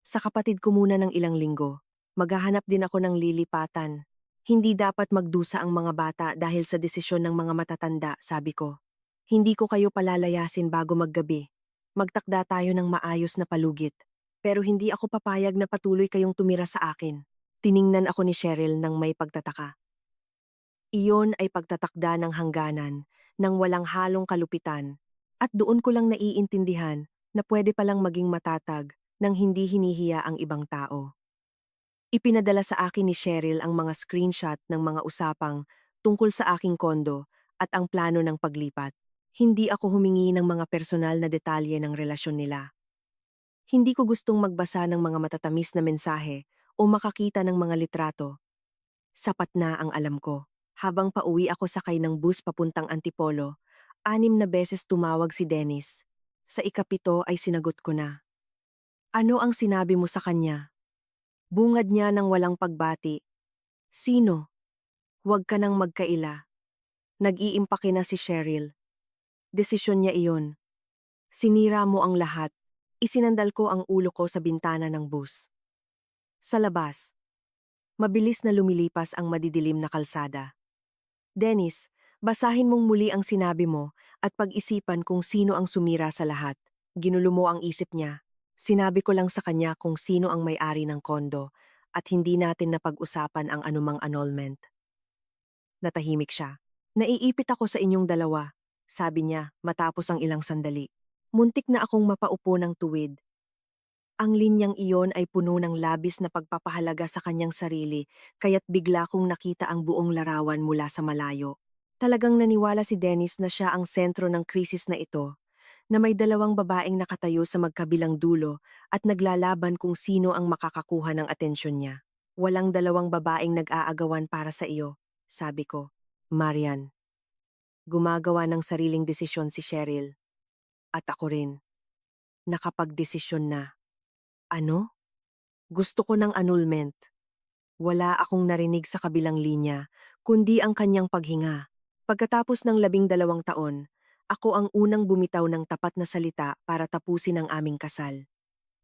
Sa kapatid ko muna ng ilang linggo. Maghahanap din ako ng lilipatan. Hindi dapat magdusa ang mga bata dahil sa desisyon ng mga matatanda, sabi ko. Hindi ko kayo palalayasin bago maggabi. Magtakda tayo ng maayos na palugit. Pero hindi ako papayag na patuloy kayong tumira sa akin. Tiningnan ako ni Cheryl ng may pagtataka. Iyon ay pagtatakda ng hangganan, ng walang halong kalupitan. At doon ko lang naiintindihan na pwede palang maging matatag nang hindi hinihiya ang ibang tao. Ipinadala sa akin ni Cheryl ang mga screenshot ng mga usapang tungkol sa aking kondo at ang plano ng paglipat. Hindi ako humingi ng mga personal na detalye ng relasyon nila. Hindi ko gustong magbasa ng mga matatamis na mensahe o makakita ng mga litrato. Sapat na ang alam ko. Habang pauwi ako sakay ng bus papuntang Antipolo, 6 na beses tumawag si Dennis. Sa ika-7 ay sinagot ko na. Ano ang sinabi mo sa kanya? Bungad niya ng walang pagbati. Sino? Huwag ka nang magkaila. Nag-iimpake na si Cheryl. Desisyon niya iyon. Sinira mo ang lahat. Isinandal ko ang ulo ko sa bintana ng bus. Sa labas, mabilis na lumilipas ang madidilim na kalsada. Dennis, basahin mong muli ang sinabi mo at pag-isipan kung sino ang sumira sa lahat. Ginulo mo ang isip niya. Sinabi ko lang sa kanya kung sino ang may-ari ng kondo at hindi natin napag-usapan ang anumang annulment. Natahimik siya. Naiipit ako sa inyong dalawa, sabi niya matapos ang ilang sandali. Muntik na akong mapaupo ng tuwid. Ang linyang iyon ay puno ng labis na pagpapahalaga sa kanyang sarili, kaya't bigla kong nakita ang buong larawan mula sa malayo. Talagang naniwala si Dennis na siya ang sentro ng krisis na ito, na may 2 babaeng nakatayo sa magkabilang dulo at naglalaban kung sino ang makakakuha ng atensyon niya. Walang 2 babaeng nag-aagawan para sa iyo, sabi ko. Marian. Gumagawa ng sariling desisyon si Cheryl. At ako rin. Nakapagdesisyon na. Ano? Gusto ko ng annulment. Wala akong narinig sa kabilang linya, kundi ang kanyang paghinga. Pagkatapos ng 12 taon, ako ang unang bumitaw ng tapat na salita para tapusin ang aming kasal.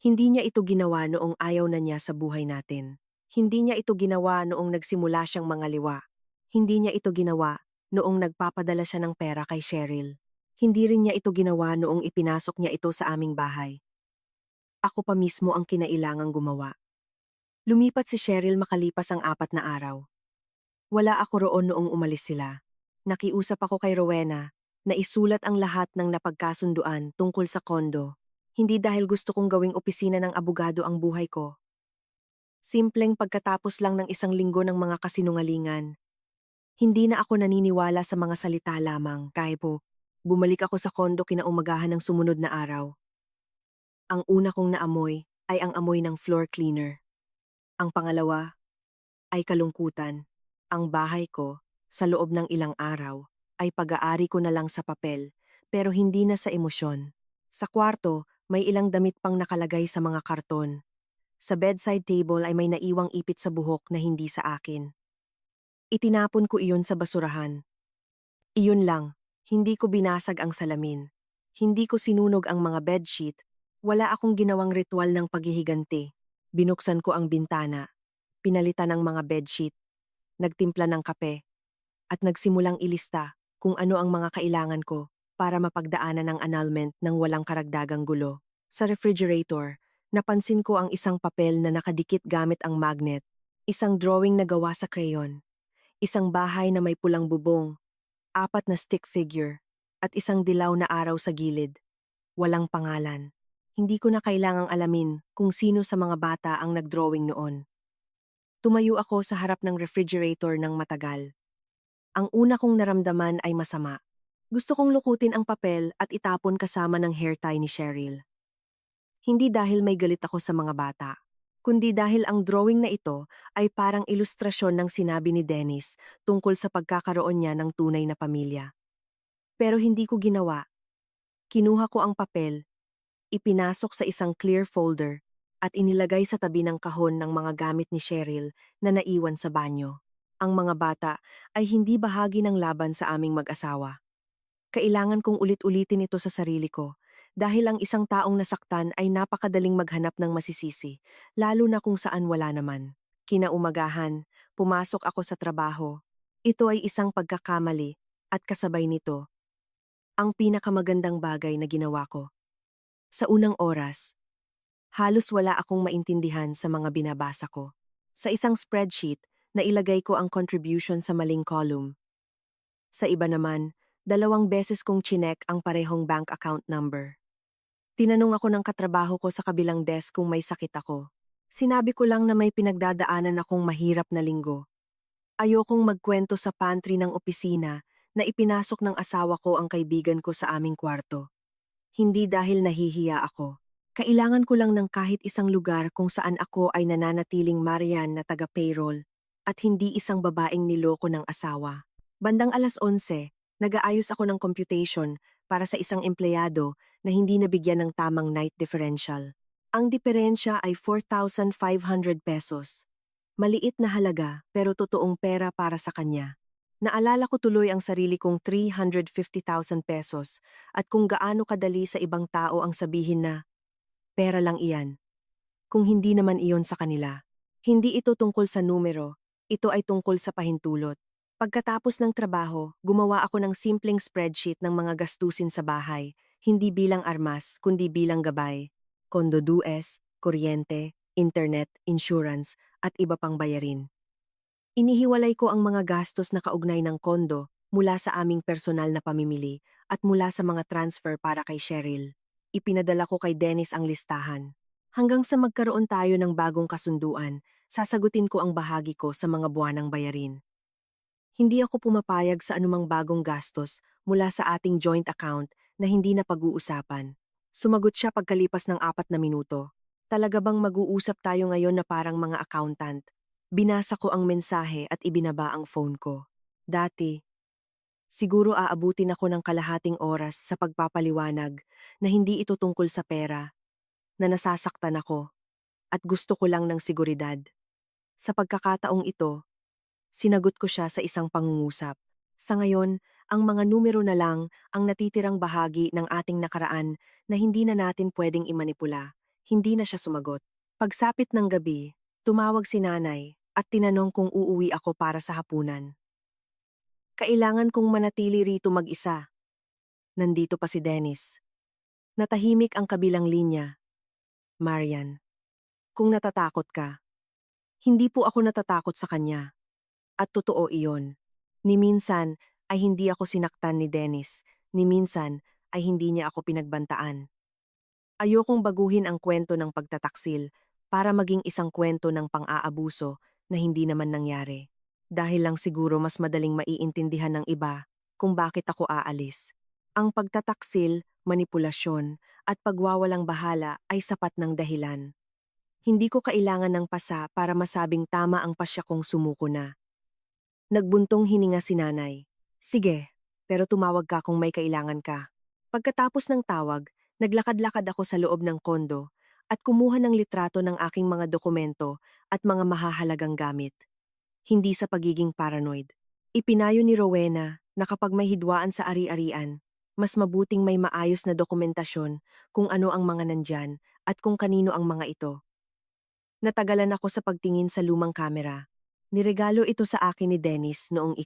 Hindi niya ito ginawa noong ayaw na niya sa buhay natin. Hindi niya ito ginawa noong nagsimula siyang mangaliwa. Hindi niya ito ginawa noong nagpapadala siya ng pera kay Cheryl. Hindi rin niya ito ginawa noong ipinasok niya ito sa aming bahay. Ako pa mismo ang kinailangang gumawa. Lumipat si Cheryl makalipas ang 4 na araw. Wala ako roon noong umalis sila. Nakiusap ako kay Rowena na isulat ang lahat ng napagkasunduan tungkol sa kondo. Hindi dahil gusto kong gawing opisina ng abogado ang buhay ko. Simpleng pagkatapos lang ng 1 linggo ng mga kasinungalingan. Hindi na ako naniniwala sa mga salita lamang, kaya po, bumalik ako sa kondo kinaumagahan ng sumunod na araw. Ang una kong naamoy ay ang amoy ng floor cleaner. Ang pangalawa ay kalungkutan. Ang bahay ko, sa loob ng ilang araw, ay pag-aari ko na lang sa papel, pero hindi na sa emosyon. Sa kwarto, may ilang damit pang nakalagay sa mga karton. Sa bedside table ay may naiwang ipit sa buhok na hindi sa akin. Itinapon ko iyon sa basurahan. Iyon lang, hindi ko binasag ang salamin. Hindi ko sinunog ang mga bedsheet. Wala akong ginawang ritual ng paghihiganti. Binuksan ko ang bintana. Pinalitan ng mga bedsheet. Nagtimpla ng kape. At nagsimulang ilista kung ano ang mga kailangan ko para mapagdaanan ng annulment ng walang karagdagang gulo. Sa refrigerator, napansin ko ang isang papel na nakadikit gamit ang magnet, isang drawing na gawa sa crayon, isang bahay na may pulang bubong, apat na stick figure, at isang dilaw na araw sa gilid. Walang pangalan. Hindi ko na kailangang alamin kung sino sa mga bata ang nagdrawing noon. Tumayo ako sa harap ng refrigerator ng matagal. Ang una kong naramdaman ay masama. Gusto kong lukutin ang papel at itapon kasama ng hair tie ni Cheryl. Hindi dahil may galit ako sa mga bata, kundi dahil ang drawing na ito ay parang ilustrasyon ng sinabi ni Dennis tungkol sa pagkakaroon niya ng tunay na pamilya. Pero hindi ko ginawa. Kinuha ko ang papel, ipinasok sa isang clear folder, at inilagay sa tabi ng kahon ng mga gamit ni Cheryl na naiwan sa banyo. Ang mga bata ay hindi bahagi ng laban sa aming mag-asawa. Kailangan kong ulit-ulitin ito sa sarili ko dahil ang isang taong nasaktan ay napakadaling maghanap ng masisisi, lalo na kung saan wala naman. Kinaumagahan, pumasok ako sa trabaho. Ito ay isang pagkakamali at kasabay nito, ang pinakamagandang bagay na ginawa ko. Sa unang oras, halos wala akong maintindihan sa mga binabasa ko. Sa isang spreadsheet, nailagay ko ang contribution sa maling column. Sa iba naman, 2 beses kong chinek ang parehong bank account number. Tinanong ako ng katrabaho ko sa kabilang desk kung may sakit ako. Sinabi ko lang na may pinagdadaanan akong mahirap na linggo. Ayokong magkwento sa pantry ng opisina na ipinasok ng asawa ko ang kaibigan ko sa aming kwarto. Hindi dahil nahihiya ako. Kailangan ko lang ng kahit isang lugar kung saan ako ay nananatiling Marian na taga-payroll at hindi isang babaeng niloko ng asawa. Bandang 11:00, nag-aayos ako ng computation para sa isang empleyado na hindi nabigyan ng tamang night differential. Ang diferensya ay 4,500 pesos. Maliit na halaga pero totoong pera para sa kanya. Naalala ko tuloy ang sarili kong 350,000 pesos at kung gaano kadali sa ibang tao ang sabihin na, pera lang iyan. Kung hindi naman iyon sa kanila. Hindi ito tungkol sa numero, ito ay tungkol sa pahintulot. Pagkatapos ng trabaho, gumawa ako ng simpleng spreadsheet ng mga gastusin sa bahay, hindi bilang armas, kundi bilang gabay. Kondo dues, kuryente, internet, insurance, at iba pang bayarin. Inihiwalay ko ang mga gastos na kaugnay ng kondo mula sa aming personal na pamimili at mula sa mga transfer para kay Cheryl. Ipinadala ko kay Dennis ang listahan. Hanggang sa magkaroon tayo ng bagong kasunduan, sasagutin ko ang bahagi ko sa mga buwanang bayarin. Hindi ako pumapayag sa anumang bagong gastos mula sa ating joint account na hindi na pag-uusapan. Sumagot siya pagkalipas ng 4 na minuto. Talaga bang mag-uusap tayo ngayon na parang mga accountant? Binasa ko ang mensahe at ibinaba ang phone ko. Dati, siguro aabutin ako ng kalahating oras sa pagpapaliwanag na hindi ito tungkol sa pera, na nasasaktan ako, at gusto ko lang ng seguridad. Sa pagkakataong ito, sinagot ko siya sa isang pangungusap. Sa ngayon, ang mga numero na lang ang natitirang bahagi ng ating nakaraan na hindi na natin pwedeng imanipula. Hindi na siya sumagot. Pagsapit ng gabi, tumawag si nanay at tinanong kung uuwi ako para sa hapunan. Kailangan kong manatili rito mag-isa. Nandito pa si Dennis. Natahimik ang kabilang linya. Marian, kung natatakot ka, hindi po ako natatakot sa kanya. At totoo iyon. Ni minsan ay hindi ako sinaktan ni Dennis, ni minsan ay hindi niya ako pinagbantaan. Ayokong baguhin ang kwento ng pagtataksil para maging isang kwento ng pang-aabuso na hindi naman nangyari. Dahil lang siguro mas madaling maiintindihan ng iba kung bakit ako aalis. Ang pagtataksil, manipulasyon, at pagwawalang bahala ay sapat ng dahilan. Hindi ko kailangan ng pasa para masabing tama ang pasya kong sumuko na. Nagbuntong hininga si nanay. Sige, pero tumawag ka kung may kailangan ka. Pagkatapos ng tawag, naglakad-lakad ako sa loob ng kondo at kumuha ng litrato ng aking mga dokumento at mga mahahalagang gamit. Hindi sa pagiging paranoid. Ipinayo ni Rowena na kapag may hidwaan sa ari-arian, mas mabuting may maayos na dokumentasyon kung ano ang mga nandyan at kung kanino ang mga ito. Natagalan ako sa pagtingin sa lumang kamera. Niregalo ito sa akin ni Dennis noong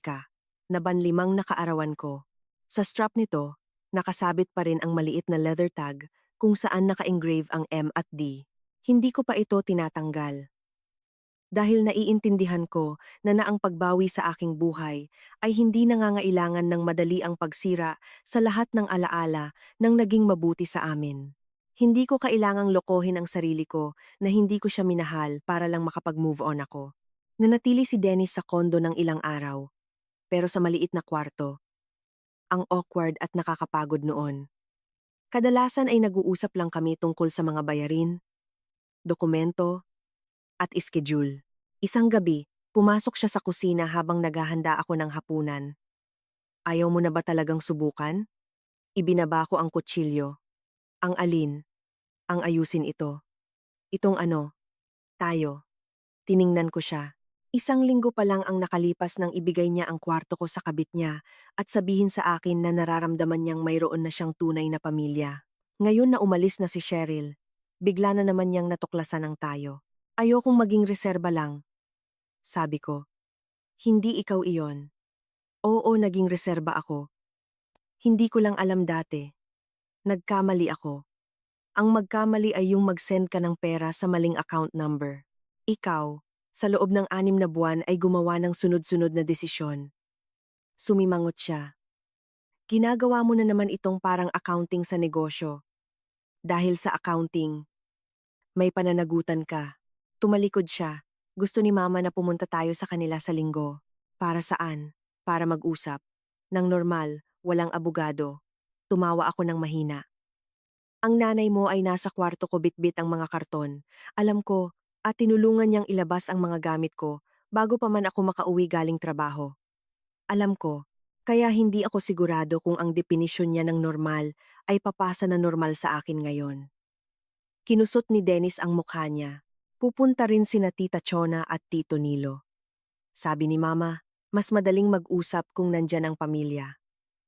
nabanlimang na kaarawan ko. Sa strap nito, nakasabit pa rin ang maliit na leather tag kung saan naka-engrave ang M at D. Hindi ko pa ito tinatanggal. Dahil naiintindihan ko na ang pagbawi sa aking buhay ay hindi nangangailangan ng madali ang pagsira sa lahat ng alaala ng naging mabuti sa amin. Hindi ko kailangang lokohin ang sarili ko na hindi ko siya minahal para lang makapag-move on ako. Nanatili si Dennis sa kondo ng ilang araw, pero sa maliit na kwarto. Ang awkward at nakakapagod noon. Kadalasan ay nag-uusap lang kami tungkol sa mga bayarin, dokumento, at schedule. Isang gabi, pumasok siya sa kusina habang naghahanda ako ng hapunan. Ayaw mo na ba talagang subukan? Ibinaba ko ang kutsilyo. Ang alin? Ang ayusin ito. Itong tayo. Tiningnan ko siya. Isang linggo pa lang ang nakalipas nang ibigay niya ang kwarto ko sa kabit niya at sabihin sa akin na nararamdaman niyang mayroon na siyang tunay na pamilya. Ngayon na umalis na si Cheryl, bigla na naman niyang natuklasan ang tayo. Ayokong maging reserba lang, sabi ko. Hindi ikaw iyon. Oo, naging reserba ako. Hindi ko lang alam dati. Nagkamali ako. Ang magkamali ay yung mag-send ka ng pera sa maling account number. Ikaw, sa loob ng 6 na buwan ay gumawa ng sunod-sunod na desisyon. Sumimangot siya. Ginagawa mo na naman itong parang accounting sa negosyo. Dahil sa accounting, may pananagutan ka. Tumalikod siya. Gusto ni mama na pumunta tayo sa kanila sa linggo. Para saan? Para mag-usap. Nang normal, walang abogado. Tumawa ako ng mahina. Ang nanay mo ay nasa kwarto ko bitbit ang mga karton. Alam ko, at tinulungan niyang ilabas ang mga gamit ko bago pa man ako makauwi galing trabaho. Alam ko, kaya hindi ako sigurado kung ang definisyon niya ng normal ay papasa na normal sa akin ngayon. Kinusot ni Dennis ang mukha niya. Pupunta rin sina Tita Chona at Tito Nilo. Sabi ni Mama, mas madaling mag-usap kung nandyan ang pamilya.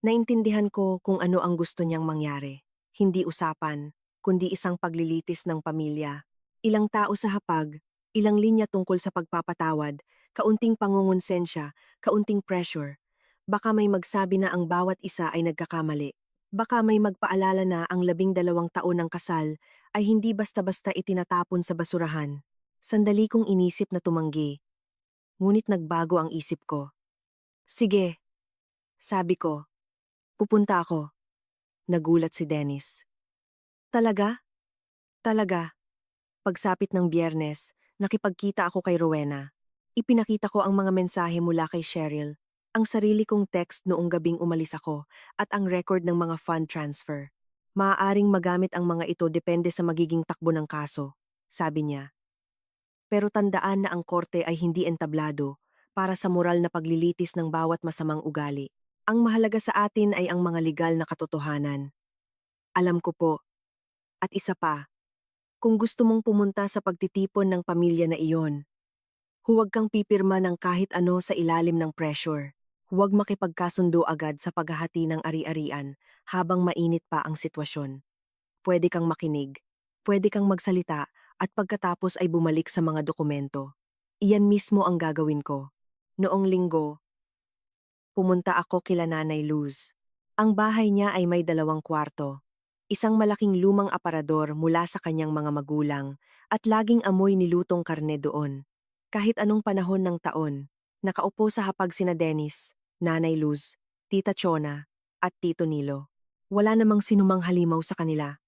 Naintindihan ko kung ano ang gusto niyang mangyari. Hindi usapan, kundi isang paglilitis ng pamilya. Ilang tao sa hapag, ilang linya tungkol sa pagpapatawad, kaunting pangungonsensya, kaunting pressure. Baka may magsabi na ang bawat isa ay nagkakamali. Baka may magpaalala na ang 12 taon ng kasal ay hindi basta-basta itinatapon sa basurahan. Sandali kong inisip na tumanggi. Ngunit nagbago ang isip ko. Sige, sabi ko. Pupunta ako. Nagulat si Dennis. Talaga? Talaga. Pagsapit ng Biyernes, nakipagkita ako kay Rowena. Ipinakita ko ang mga mensahe mula kay Cheryl, ang sarili kong text noong gabing umalis ako, at ang record ng mga fund transfer. Maaaring magamit ang mga ito depende sa magiging takbo ng kaso, sabi niya. Pero tandaan na ang korte ay hindi entablado para sa moral na paglilitis ng bawat masamang ugali. Ang mahalaga sa atin ay ang mga legal na katotohanan. Alam ko po. At isa pa, kung gusto mong pumunta sa pagtitipon ng pamilya na iyon, huwag kang pipirma ng kahit ano sa ilalim ng pressure. Huwag makipagkasundo agad sa paghahati ng ari-arian habang mainit pa ang sitwasyon. Pwede kang makinig, pwede kang magsalita at pagkatapos ay bumalik sa mga dokumento. Iyan mismo ang gagawin ko. Noong linggo, pumunta ako kila Nanay Luz. Ang bahay niya ay may 2 kwarto. Isang malaking lumang aparador mula sa kanyang mga magulang at laging amoy nilutong karne doon. Kahit anong panahon ng taon, nakaupo sa hapag sina Dennis, Nanay Luz, Tita Chona, at Tito Nilo. Wala namang sinumang halimaw sa kanila.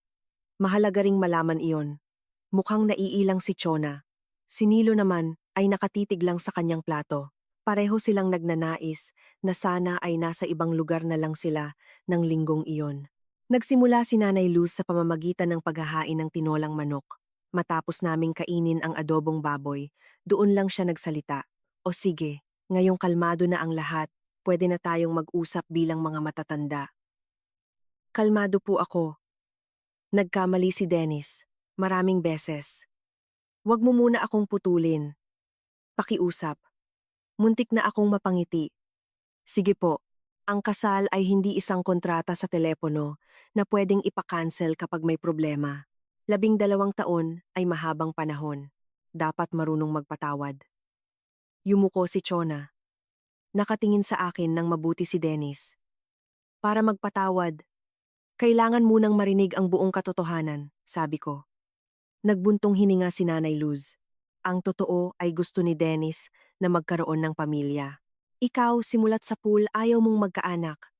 Mahalaga ring malaman iyon. Mukhang naiilang si Chona. Si Nilo naman ay nakatitig lang sa kanyang plato. Pareho silang nagnanais na sana ay nasa ibang lugar na lang sila ng linggong iyon. Nagsimula si Nanay Luz sa pamamagitan ng paghahain ng tinolang manok. Matapos naming kainin ang adobong baboy, doon lang siya nagsalita. O sige, ngayong kalmado na ang lahat, pwede na tayong mag-usap bilang mga matatanda. Kalmado po ako. Nagkamali si Dennis. Maraming beses. Huwag mo muna akong putulin. Pakiusap. Muntik na akong mapangiti. Sige po. Ang kasal ay hindi isang kontrata sa telepono na pwedeng ipakancel kapag may problema. 12 taon ay mahabang panahon. Dapat marunong magpatawad. Yumuko si Chona. Nakatingin sa akin ng mabuti si Dennis. Para magpatawad, kailangan munang marinig ang buong katotohanan, sabi ko. Nagbuntong hininga si Nanay Luz. Ang totoo ay gusto ni Dennis na magkaroon ng pamilya. Ikaw, simulat sa pool, ayaw mong magkaanak.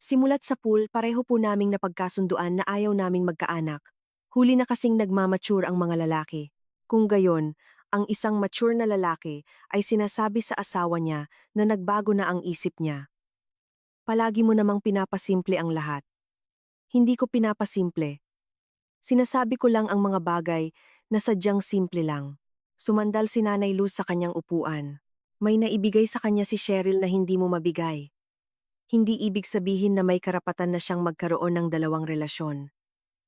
Simulat sa pool, pareho po naming napagkasunduan na ayaw naming magkaanak. Huli na kasing nagmamature ang mga lalaki. Kung gayon, ang isang mature na lalaki ay sinasabi sa asawa niya na nagbago na ang isip niya. Palagi mo namang pinapasimple ang lahat. Hindi ko pinapasimple. Sinasabi ko lang ang mga bagay na sadyang simple lang. Sumandal si Nanay Luz sa kanyang upuan. May naibigay sa kanya si Cheryl na hindi mo mabigay. Hindi ibig sabihin na may karapatan na siyang magkaroon ng dalawang relasyon.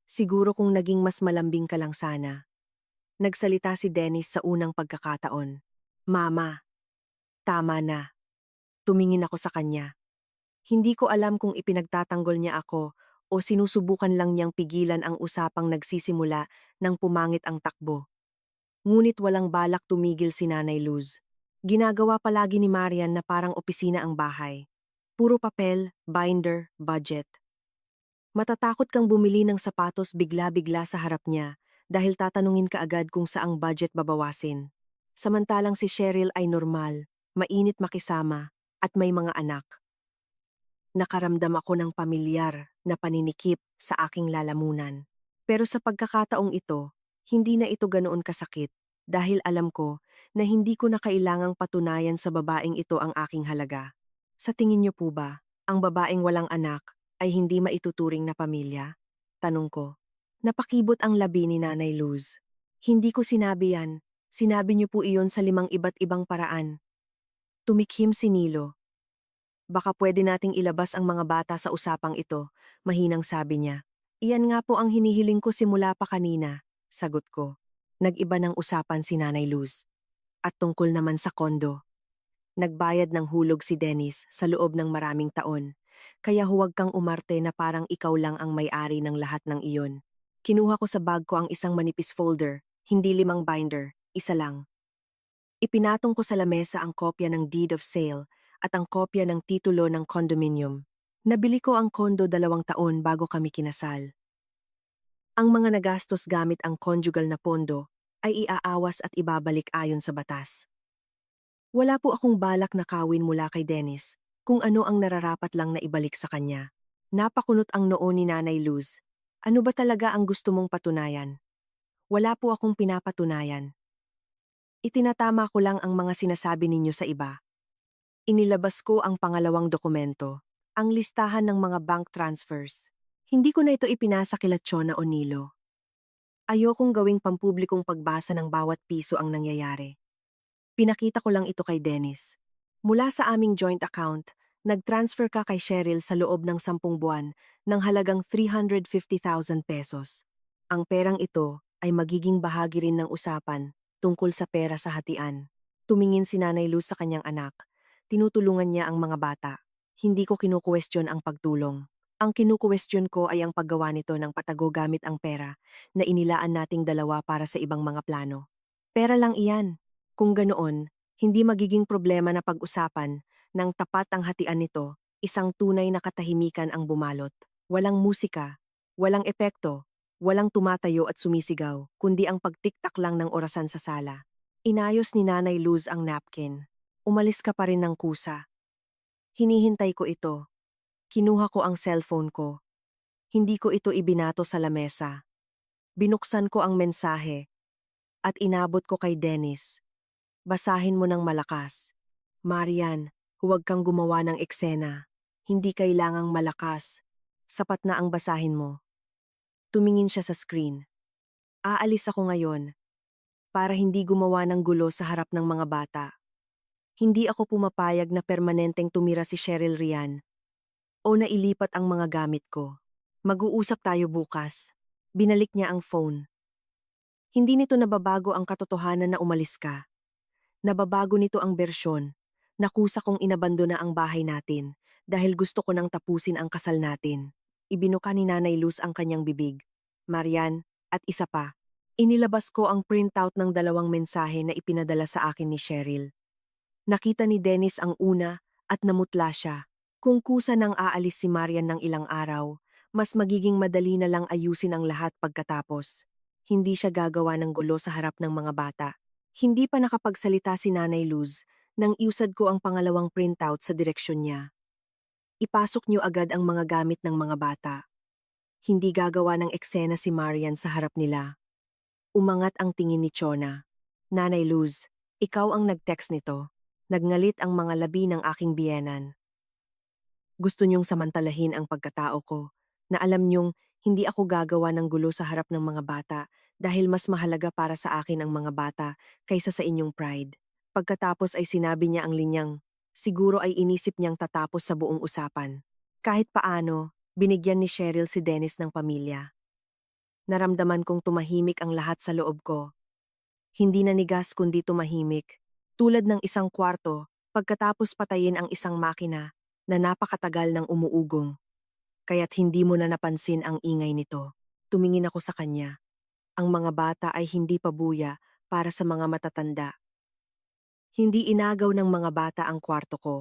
Siguro kung naging mas malambing ka lang sana. Nagsalita si Dennis sa unang pagkakataon. Mama, tama na. Tumingin ako sa kanya. Hindi ko alam kung ipinagtatanggol niya ako o sinusubukan lang niyang pigilan ang usapang nagsisimula nang pumangit ang takbo. Ngunit walang balak tumigil si Nanay Luz. Ginagawa palagi ni Marian na parang opisina ang bahay. Puro papel, binder, budget. Matatakot kang bumili ng sapatos bigla-bigla sa harap niya dahil tatanungin ka agad kung saang budget babawasin. Samantalang si Cheryl ay normal, mainit makisama, at may mga anak. Nakaramdam ako ng pamilyar na paninikip sa aking lalamunan. Pero sa pagkakataong ito, hindi na ito ganoon kasakit dahil alam ko na hindi ko na kailangang patunayan sa babaeng ito ang aking halaga. Sa tingin niyo po ba, ang babaeng walang anak ay hindi maituturing na pamilya? Tanong ko. Napakibot ang labi ni Nanay Luz. Hindi ko sinabi yan. Sinabi niyo po iyon sa 5 iba't ibang paraan. Tumikhim si Nilo. Baka pwede nating ilabas ang mga bata sa usapang ito, mahinang sabi niya. Iyan nga po ang hinihiling ko simula pa kanina, sagot ko. Nag-iba ng usapan si Nanay Luz. At tungkol naman sa kondo. Nagbayad ng hulog si Dennis sa loob ng maraming taon, kaya huwag kang umarte na parang ikaw lang ang may-ari ng lahat ng iyon. Kinuha ko sa bag ko ang isang manipis folder, hindi 5 binder, isa lang. Ipinatong ko sa lamesa ang kopya ng deed of sale at ang kopya ng titulo ng condominium. Nabili ko ang kondo 2 taon bago kami kinasal. Ang mga nagastos gamit ang conjugal na pondo ay iaawas at ibabalik ayon sa batas. Wala po akong balak na kawin mula kay Dennis kung ano ang nararapat lang na ibalik sa kanya. Napakunot ang noo ni Nanay Luz. Ano ba talaga ang gusto mong patunayan? Wala po akong pinapatunayan. Itinatama ko lang ang mga sinasabi ninyo sa iba. Inilabas ko ang pangalawang dokumento, ang listahan ng mga bank transfers. Hindi ko na ito ipinasa kila Chona o Nilo. Ayokong gawing pampublikong pagbasa ng bawat piso ang nangyayari. Pinakita ko lang ito kay Dennis. Mula sa aming joint account, nag-transfer ka kay Cheryl sa loob ng 10 buwan ng halagang 350,000 pesos. Ang perang ito ay magiging bahagi rin ng usapan tungkol sa pera sa hatian. Tumingin si Nanay Luz sa kanyang anak. Tinutulungan niya ang mga bata. Hindi ko kinukuwestiyon ang pagtulong. Ang kinukuwestiyon ko ay ang paggawa nito ng patago gamit ang pera na inilaan nating dalawa para sa ibang mga plano. Pera lang iyan. Kung ganoon, hindi magiging problema na pag-usapan ng tapat ang hatian nito, isang tunay na katahimikan ang bumalot. Walang musika, walang epekto, walang tumatayo at sumisigaw, kundi ang pagtiktak lang ng orasan sa sala. Inayos ni Nanay Luz ang napkin. Umalis ka pa rin ng kusa. Hinihintay ko ito. Kinuha ko ang cellphone ko. Hindi ko ito ibinato sa lamesa. Binuksan ko ang mensahe at inabot ko kay Dennis. Basahin mo ng malakas. Marian, huwag kang gumawa ng eksena. Hindi kailangang malakas. Sapat na ang basahin mo. Tumingin siya sa screen. Aalis ako ngayon para hindi gumawa ng gulo sa harap ng mga bata. Hindi ako pumapayag na permanenteng tumira si Cheryl riyan o nailipat ang mga gamit ko. Mag-uusap tayo bukas. Binalik niya ang phone. Hindi nito nababago ang katotohanan na umalis ka. Nababago nito ang bersyon. Nakusa kong inabandona ang bahay natin dahil gusto ko nang tapusin ang kasal natin. Ibinuka ni Nanay Luz ang kanyang bibig. Marian, at isa pa. Inilabas ko ang printout ng dalawang mensahe na ipinadala sa akin ni Cheryl. Nakita ni Dennis ang una at namutla siya. Kung kusa nang aalis si Marian ng ilang araw, mas magiging madali na lang ayusin ang lahat pagkatapos. Hindi siya gagawa ng gulo sa harap ng mga bata. Hindi pa nakapagsalita si Nanay Luz nang iusad ko ang pangalawang printout sa direksyon niya. Ipasok niyo agad ang mga gamit ng mga bata. Hindi gagawa ng eksena si Marian sa harap nila. Umangat ang tingin ni Chona. Nanay Luz, ikaw ang nag-text nito. Nagngalit ang mga labi ng aking biyenan. Gusto niyong samantalahin ang pagkatao ko, na alam niyong hindi ako gagawa ng gulo sa harap ng mga bata dahil mas mahalaga para sa akin ang mga bata kaysa sa inyong pride. Pagkatapos ay sinabi niya ang linyang, siguro ay inisip niyang tatapos sa buong usapan. Kahit paano, binigyan ni Cheryl si Dennis ng pamilya. Naramdaman kong tumahimik ang lahat sa loob ko. Hindi nanigas kundi tumahimik. Tulad ng isang kwarto, pagkatapos patayin ang isang makina na napakatagal ng umuugong. Kaya't hindi mo na napansin ang ingay nito. Tumingin ako sa kanya. Ang mga bata ay hindi pabuya para sa mga matatanda. Hindi inagaw ng mga bata ang kwarto ko.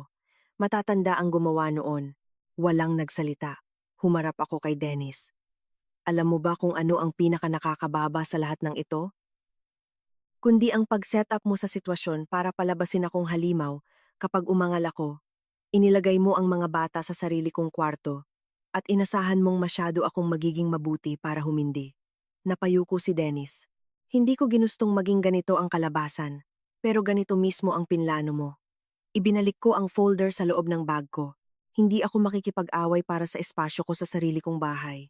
Matatanda ang gumawa noon. Walang nagsalita. Humarap ako kay Dennis. Alam mo ba kung ano ang pinaka-nakakababa sa lahat ng ito? Kundi ang pag-set up mo sa sitwasyon para palabasin akong halimaw kapag umangal ako. Inilagay mo ang mga bata sa sarili kong kwarto at inasahan mong masyado akong magiging mabuti para humindi. Napayuko si Dennis. Hindi ko ginustong maging ganito ang kalabasan, pero ganito mismo ang pinlano mo. Ibinalik ko ang folder sa loob ng bag ko. Hindi ako makikipag-away para sa espasyo ko sa sarili kong bahay.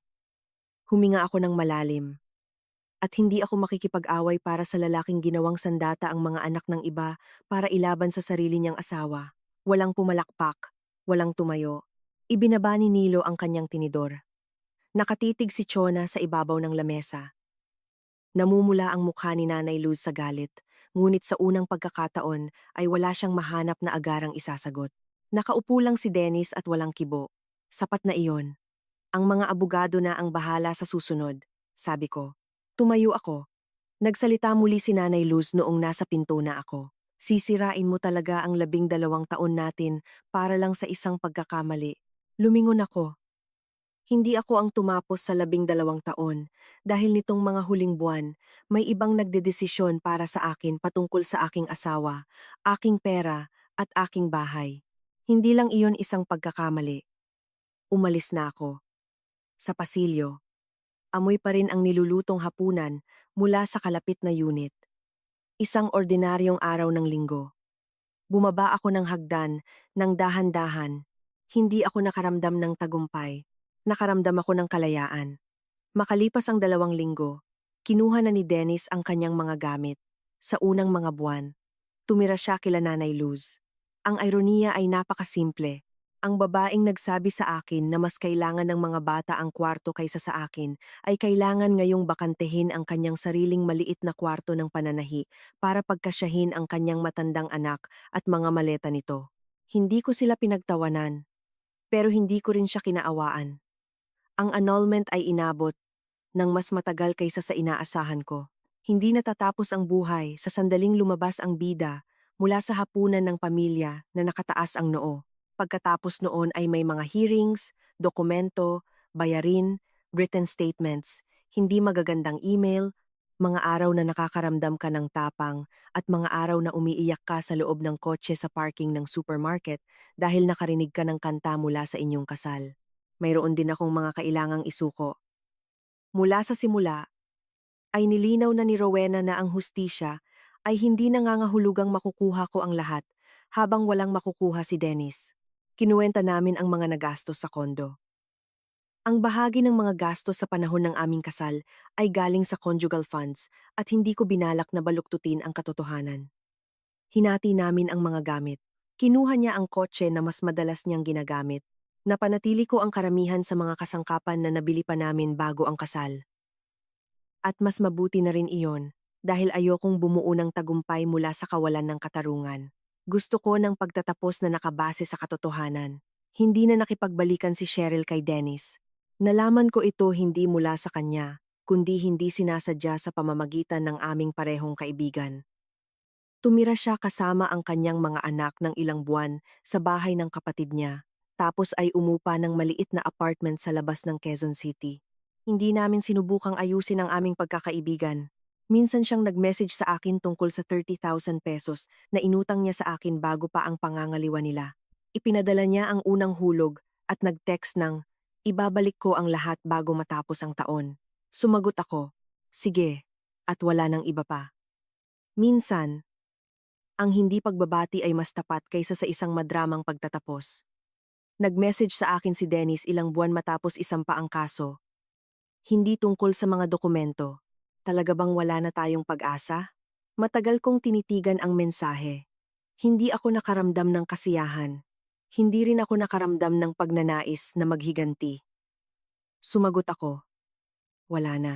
Huminga ako ng malalim. At hindi ako makikipag-away para sa lalaking ginawang sandata ang mga anak ng iba para ilaban sa sarili niyang asawa. Walang pumalakpak, walang tumayo. Ibinaba ni Nilo ang kanyang tinidor. Nakatitig si Chona sa ibabaw ng lamesa. Namumula ang mukha ni Nanay Luz sa galit, ngunit sa unang pagkakataon ay wala siyang mahanap na agarang isasagot. Nakaupo lang si Dennis at walang kibo. Sapat na iyon. Ang mga abogado na ang bahala sa susunod, sabi ko. Tumayo ako. Nagsalita muli si Nanay Luz noong nasa pinto na ako. Sisirain mo talaga ang 12 taon natin para lang sa isang pagkakamali. Lumingon ako. Hindi ako ang tumapos sa 12 taon dahil nitong mga huling buwan, may ibang nagdedesisyon para sa akin patungkol sa aking asawa, aking pera at aking bahay. Hindi lang iyon isang pagkakamali. Umalis na ako. Sa pasilyo. Amoy pa rin ang nilulutong hapunan mula sa kalapit na unit. Isang ordinaryong araw ng linggo. Bumaba ako ng hagdan ng dahan-dahan. Hindi ako nakaramdam ng tagumpay. Nakaramdam ako ng kalayaan. Makalipas ang 2 linggo, kinuha na ni Dennis ang kanyang mga gamit. Sa unang mga buwan, tumira siya kila Nanay Luz. Ang ironiya ay napakasimple. Ang babaeng nagsabi sa akin na mas kailangan ng mga bata ang kwarto kaysa sa akin ay kailangan ngayong bakantehin ang kanyang sariling maliit na kwarto ng pananahi para pagkasyahin ang kanyang matandang anak at mga maleta nito. Hindi ko sila pinagtawanan, pero hindi ko rin siya kinaawaan. Ang annulment ay inabot ng mas matagal kaysa sa inaasahan ko. Hindi natatapos ang buhay sa sandaling lumabas ang bida mula sa hapunan ng pamilya na nakataas ang noo. Pagkatapos noon ay may mga hearings, dokumento, bayarin, written statements, hindi magagandang email, mga araw na nakakaramdam ka ng tapang at mga araw na umiiyak ka sa loob ng kotse sa parking ng supermarket dahil nakarinig ka ng kanta mula sa inyong kasal. Mayroon din akong mga kailangang isuko. Mula sa simula, ay nilinaw na ni Rowena na ang hustisya ay hindi nangangahulugang makukuha ko ang lahat habang walang makukuha si Dennis. Kinuwenta namin ang mga nagastos sa kondo. Ang bahagi ng mga gastos sa panahon ng aming kasal ay galing sa conjugal funds at hindi ko binalak na baluktutin ang katotohanan. Hinati namin ang mga gamit. Kinuha niya ang kotse na mas madalas niyang ginagamit. Napanatili ko ang karamihan sa mga kasangkapan na nabili pa namin bago ang kasal. At mas mabuti na rin iyon dahil ayokong bumuo ng tagumpay mula sa kawalan ng katarungan. Gusto ko ng pagtatapos na nakabase sa katotohanan. Hindi na nakipagbalikan si Cheryl kay Dennis. Nalaman ko ito hindi mula sa kanya, kundi hindi sinasadya sa pamamagitan ng aming parehong kaibigan. Tumira siya kasama ang kanyang mga anak ng ilang buwan sa bahay ng kapatid niya, tapos ay umupa ng maliit na apartment sa labas ng Quezon City. Hindi namin sinubukang ayusin ang aming pagkakaibigan. Minsan siyang nag-message sa akin tungkol sa 30,000 pesos na inutang niya sa akin bago pa ang pangangaliwa nila. Ipinadala niya ang unang hulog at nag-text ng, "Ibabalik ko ang lahat bago matapos ang taon." Sumagot ako, "Sige," at wala nang iba pa. Minsan, ang hindi pagbabati ay mas tapat kaysa sa isang madramang pagtatapos. Nag-message sa akin si Dennis ilang buwan matapos isampa ang kaso. Hindi tungkol sa mga dokumento. Talaga bang wala na tayong pag-asa? Matagal kong tinitigan ang mensahe. Hindi ako nakaramdam ng kasiyahan. Hindi rin ako nakaramdam ng pagnanais na maghiganti. Sumagot ako, "Wala na."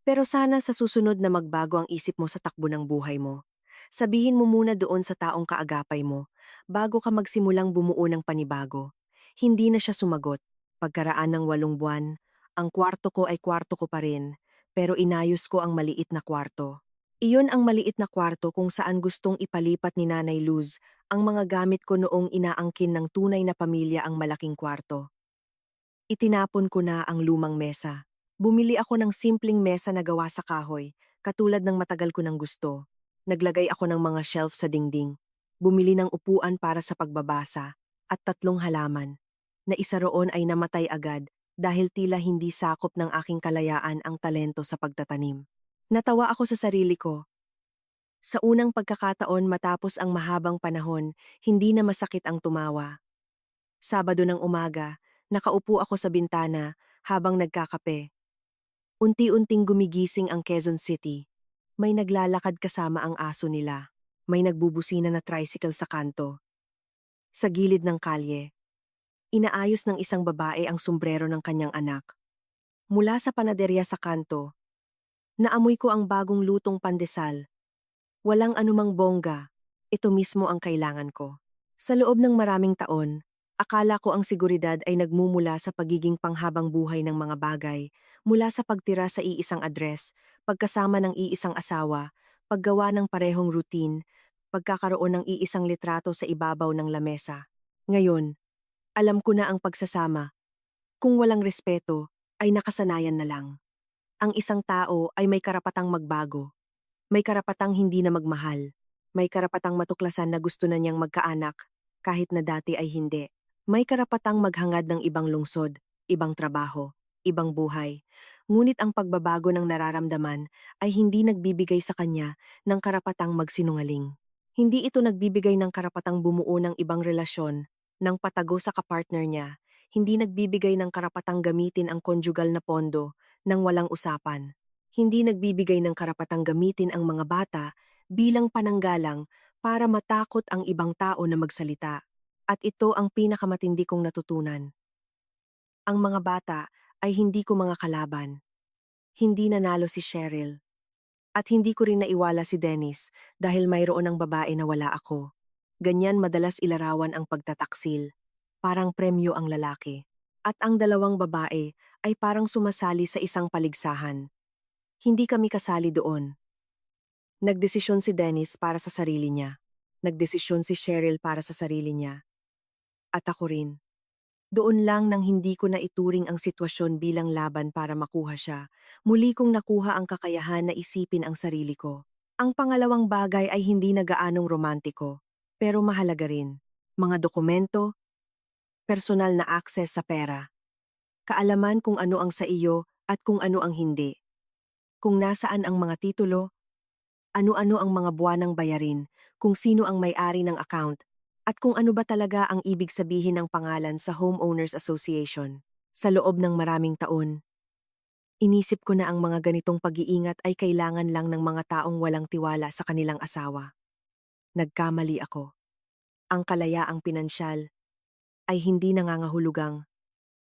Pero sana sa susunod na magbago ang isip mo sa takbo ng buhay mo. Sabihin mo muna doon sa taong kaagapay mo, bago ka magsimulang bumuo ng panibago. Hindi na siya sumagot. Pagkaraan ng 8 buwan, ang kwarto ko ay kwarto ko pa rin, pero inayos ko ang maliit na kwarto. Iyon ang maliit na kwarto kung saan gustong ipalipat ni Nanay Luz ang mga gamit ko noong inaangkin ng tunay na pamilya ang malaking kwarto. Itinapon ko na ang lumang mesa. Bumili ako ng simpleng mesa na gawa sa kahoy, katulad ng matagal ko ng gusto. Naglagay ako ng mga shelf sa dingding. Bumili ng upuan para sa pagbabasa, at 3 halaman. Na isa roon ay namatay agad dahil tila hindi sakop ng aking kalayaan ang talento sa pagtatanim. Natawa ako sa sarili ko. Sa unang pagkakataon matapos ang mahabang panahon, hindi na masakit ang tumawa. Sabado ng umaga, nakaupo ako sa bintana habang nagkakape. Unti-unting gumigising ang Quezon City. May naglalakad kasama ang aso nila. May nagbubusina na tricycle sa kanto. Sa gilid ng kalye, inaayos ng isang babae ang sombrero ng kanyang anak. Mula sa panaderya sa kanto, naamoy ko ang bagong lutong pandesal. Walang anumang bongga. Ito mismo ang kailangan ko. Sa loob ng maraming taon, akala ko ang seguridad ay nagmumula sa pagiging panghabang buhay ng mga bagay, mula sa pagtira sa iisang address, pagkasama ng iisang asawa, paggawa ng parehong routine, pagkakaroon ng iisang litrato sa ibabaw ng lamesa. Ngayon, alam ko na ang pagsasama, kung walang respeto, ay nakasanayan na lang. Ang isang tao ay may karapatang magbago. May karapatang hindi na magmahal. May karapatang matuklasan na gusto na niyang magkaanak, kahit na dati ay hindi. May karapatang maghangad ng ibang lungsod, ibang trabaho, ibang buhay. Ngunit ang pagbabago ng nararamdaman ay hindi nagbibigay sa kanya ng karapatang magsinungaling. Hindi ito nagbibigay ng karapatang bumuo ng ibang relasyon, ng patago sa kapartner niya. Hindi nagbibigay ng karapatang gamitin ang konjugal na pondo nang walang usapan. Hindi nagbibigay ng karapatang gamitin ang mga bata bilang pananggalang para matakot ang ibang tao na magsalita. At ito ang pinakamatindi kong natutunan. Ang mga bata ay hindi ko mga kalaban. Hindi nanalo si Cheryl. At hindi ko rin naiwala si Dennis dahil mayroon ng babae na wala ako. Ganyan madalas ilarawan ang pagtataksil. Parang premyo ang lalaki. At ang dalawang babae ay parang sumasali sa isang paligsahan. Hindi kami kasali doon. Nagdesisyon si Dennis para sa sarili niya. Nagdesisyon si Cheryl para sa sarili niya. At ako rin. Doon lang nang hindi ko na ituring ang sitwasyon bilang laban para makuha siya, muli kong nakuha ang kakayahan na isipin ang sarili ko. Ang pangalawang bagay ay hindi na gaanong romantiko, pero mahalaga rin. Mga dokumento, personal na access sa pera. Kaalaman kung ano ang sa iyo at kung ano ang hindi. Kung nasaan ang mga titulo, ano-ano ang mga buwanang bayarin, kung sino ang may-ari ng account, at kung ano ba talaga ang ibig sabihin ng pangalan sa Homeowners Association. Sa loob ng maraming taon, inisip ko na ang mga ganitong pag-iingat ay kailangan lang ng mga taong walang tiwala sa kanilang asawa. Nagkamali ako. Ang kalayaang pinansyal ay hindi nangangahulugang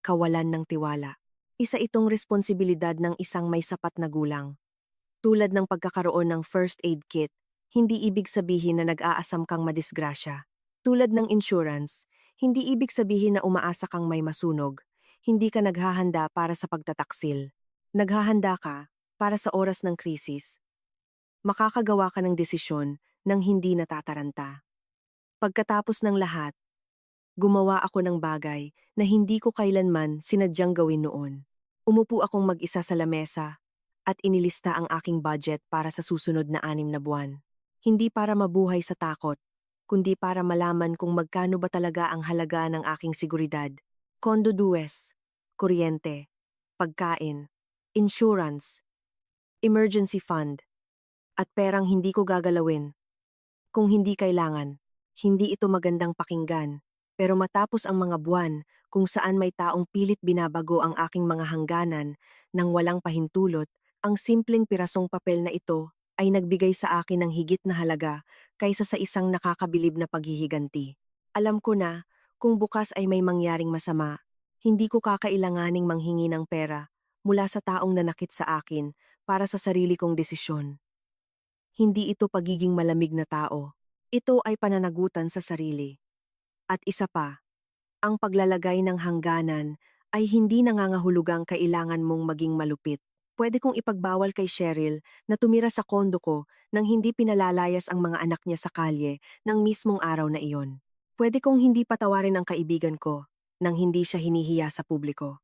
kawalan ng tiwala. Isa itong responsibilidad ng isang may sapat na gulang. Tulad ng pagkakaroon ng first aid kit, hindi ibig sabihin na nag-aasam kang madisgrasya. Tulad ng insurance, hindi ibig sabihin na umaasa kang may masunog. Hindi ka naghahanda para sa pagtataksil. Naghahanda ka para sa oras ng krisis. Makakagawa ka ng desisyon nang hindi natataranta. Pagkatapos ng lahat, gumawa ako ng bagay na hindi ko kailanman sinadyang gawin noon. Umupo akong mag-isa sa lamesa at inilista ang aking budget para sa susunod na 6 na buwan. Hindi para mabuhay sa takot, kundi para malaman kung magkano ba talaga ang halaga ng aking seguridad. Kondo duwes, kuryente, pagkain, insurance, emergency fund, at perang hindi ko gagalawin. Kung hindi kailangan, hindi ito magandang pakinggan. Pero matapos ang mga buwan kung saan may taong pilit binabago ang aking mga hangganan nang walang pahintulot, ang simpleng pirasong papel na ito ay nagbigay sa akin ng higit na halaga kaysa sa isang nakakabilib na paghihiganti. Alam ko na, kung bukas ay may mangyaring masama, hindi ko kakailanganing manghingi ng pera mula sa taong nanakit sa akin para sa sarili kong desisyon. Hindi ito pagiging malamig na tao. Ito ay pananagutan sa sarili. At isa pa, ang paglalagay ng hangganan ay hindi nangangahulugang kailangan mong maging malupit. Pwede kong ipagbawal kay Cheryl na tumira sa kondo ko nang hindi pinalalayas ang mga anak niya sa kalye ng mismong araw na iyon. Pwede kong hindi patawarin ang kaibigan ko nang hindi siya hinihiya sa publiko.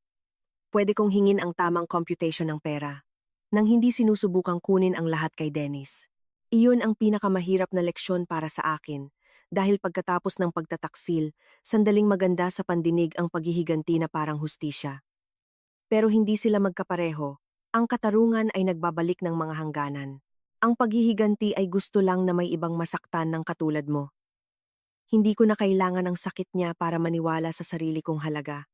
Pwede kong hingin ang tamang computation ng pera nang hindi sinusubukang kunin ang lahat kay Dennis. Iyon ang pinakamahirap na leksyon para sa akin. Dahil pagkatapos ng pagtataksil, sandaling maganda sa pandinig ang paghihiganti na parang hustisya. Pero hindi sila magkapareho. Ang katarungan ay nagbabalik ng mga hangganan. Ang paghihiganti ay gusto lang na may ibang masaktan ng katulad mo. Hindi ko na kailangan ang sakit niya para maniwala sa sarili kong halaga.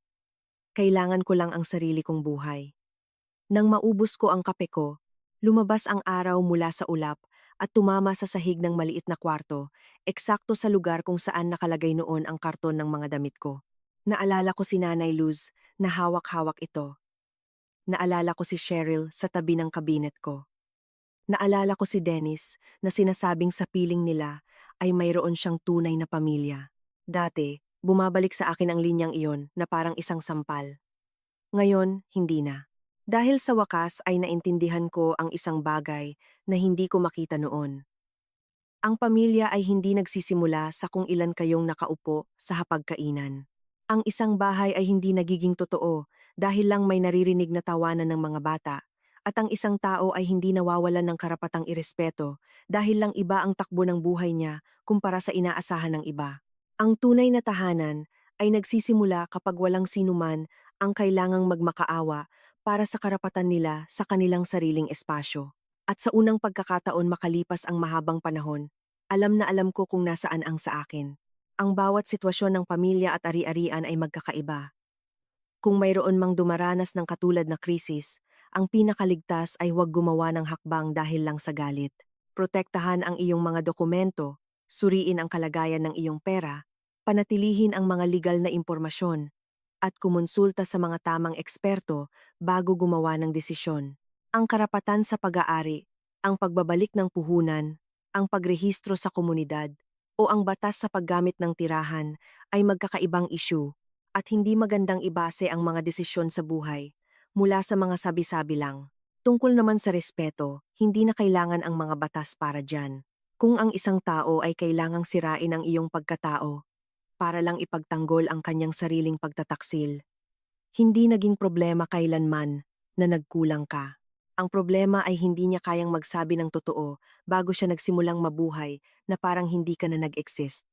Kailangan ko lang ang sarili kong buhay. Nang maubos ko ang kape ko, lumabas ang araw mula sa ulap at tumama sa sahig ng maliit na kwarto, eksakto sa lugar kung saan nakalagay noon ang karton ng mga damit ko. Naalala ko si Nanay Luz na hawak-hawak ito. Naalala ko si Cheryl sa tabi ng kabinet ko. Naalala ko si Dennis na sinasabing sa piling nila ay mayroon siyang tunay na pamilya. Dati, bumabalik sa akin ang linyang iyon na parang isang sampal. Ngayon, hindi na. Dahil sa wakas ay naintindihan ko ang isang bagay na hindi ko makita noon. Ang pamilya ay hindi nagsisimula sa kung ilan kayong nakaupo sa hapagkainan. Ang isang bahay ay hindi nagiging totoo dahil lang may naririnig na tawanan ng mga bata, at ang isang tao ay hindi nawawalan ng karapatang irespeto dahil lang iba ang takbo ng buhay niya kumpara sa inaasahan ng iba. Ang tunay na tahanan ay nagsisimula kapag walang sinuman ang kailangang magmakaawa para sa karapatan nila sa kanilang sariling espasyo. At sa unang pagkakataon makalipas ang mahabang panahon, alam na alam ko kung nasaan ang sa akin. Ang bawat sitwasyon ng pamilya at ari-arian ay magkakaiba. Kung mayroon mang dumaranas ng katulad na krisis, ang pinakaligtas ay huwag gumawa ng hakbang dahil lang sa galit. Protektahan ang iyong mga dokumento, suriin ang kalagayan ng iyong pera, panatilihin ang mga legal na impormasyon, at kumonsulta sa mga tamang eksperto bago gumawa ng desisyon. Ang karapatan sa pag-aari, ang pagbabalik ng puhunan, ang pagrehistro sa komunidad, o ang batas sa paggamit ng tirahan ay magkakaibang isyu at hindi magandang ibase ang mga desisyon sa buhay mula sa mga sabi-sabi lang. Tungkol naman sa respeto, hindi na kailangan ang mga batas para dyan. Kung ang isang tao ay kailangang sirain ang iyong pagkatao, para lang ipagtanggol ang kanyang sariling pagtataksil. Hindi naging problema kailanman na nagkulang ka. Ang problema ay hindi niya kayang magsabi ng totoo bago siya nagsimulang mabuhay na parang hindi ka na nag-exist.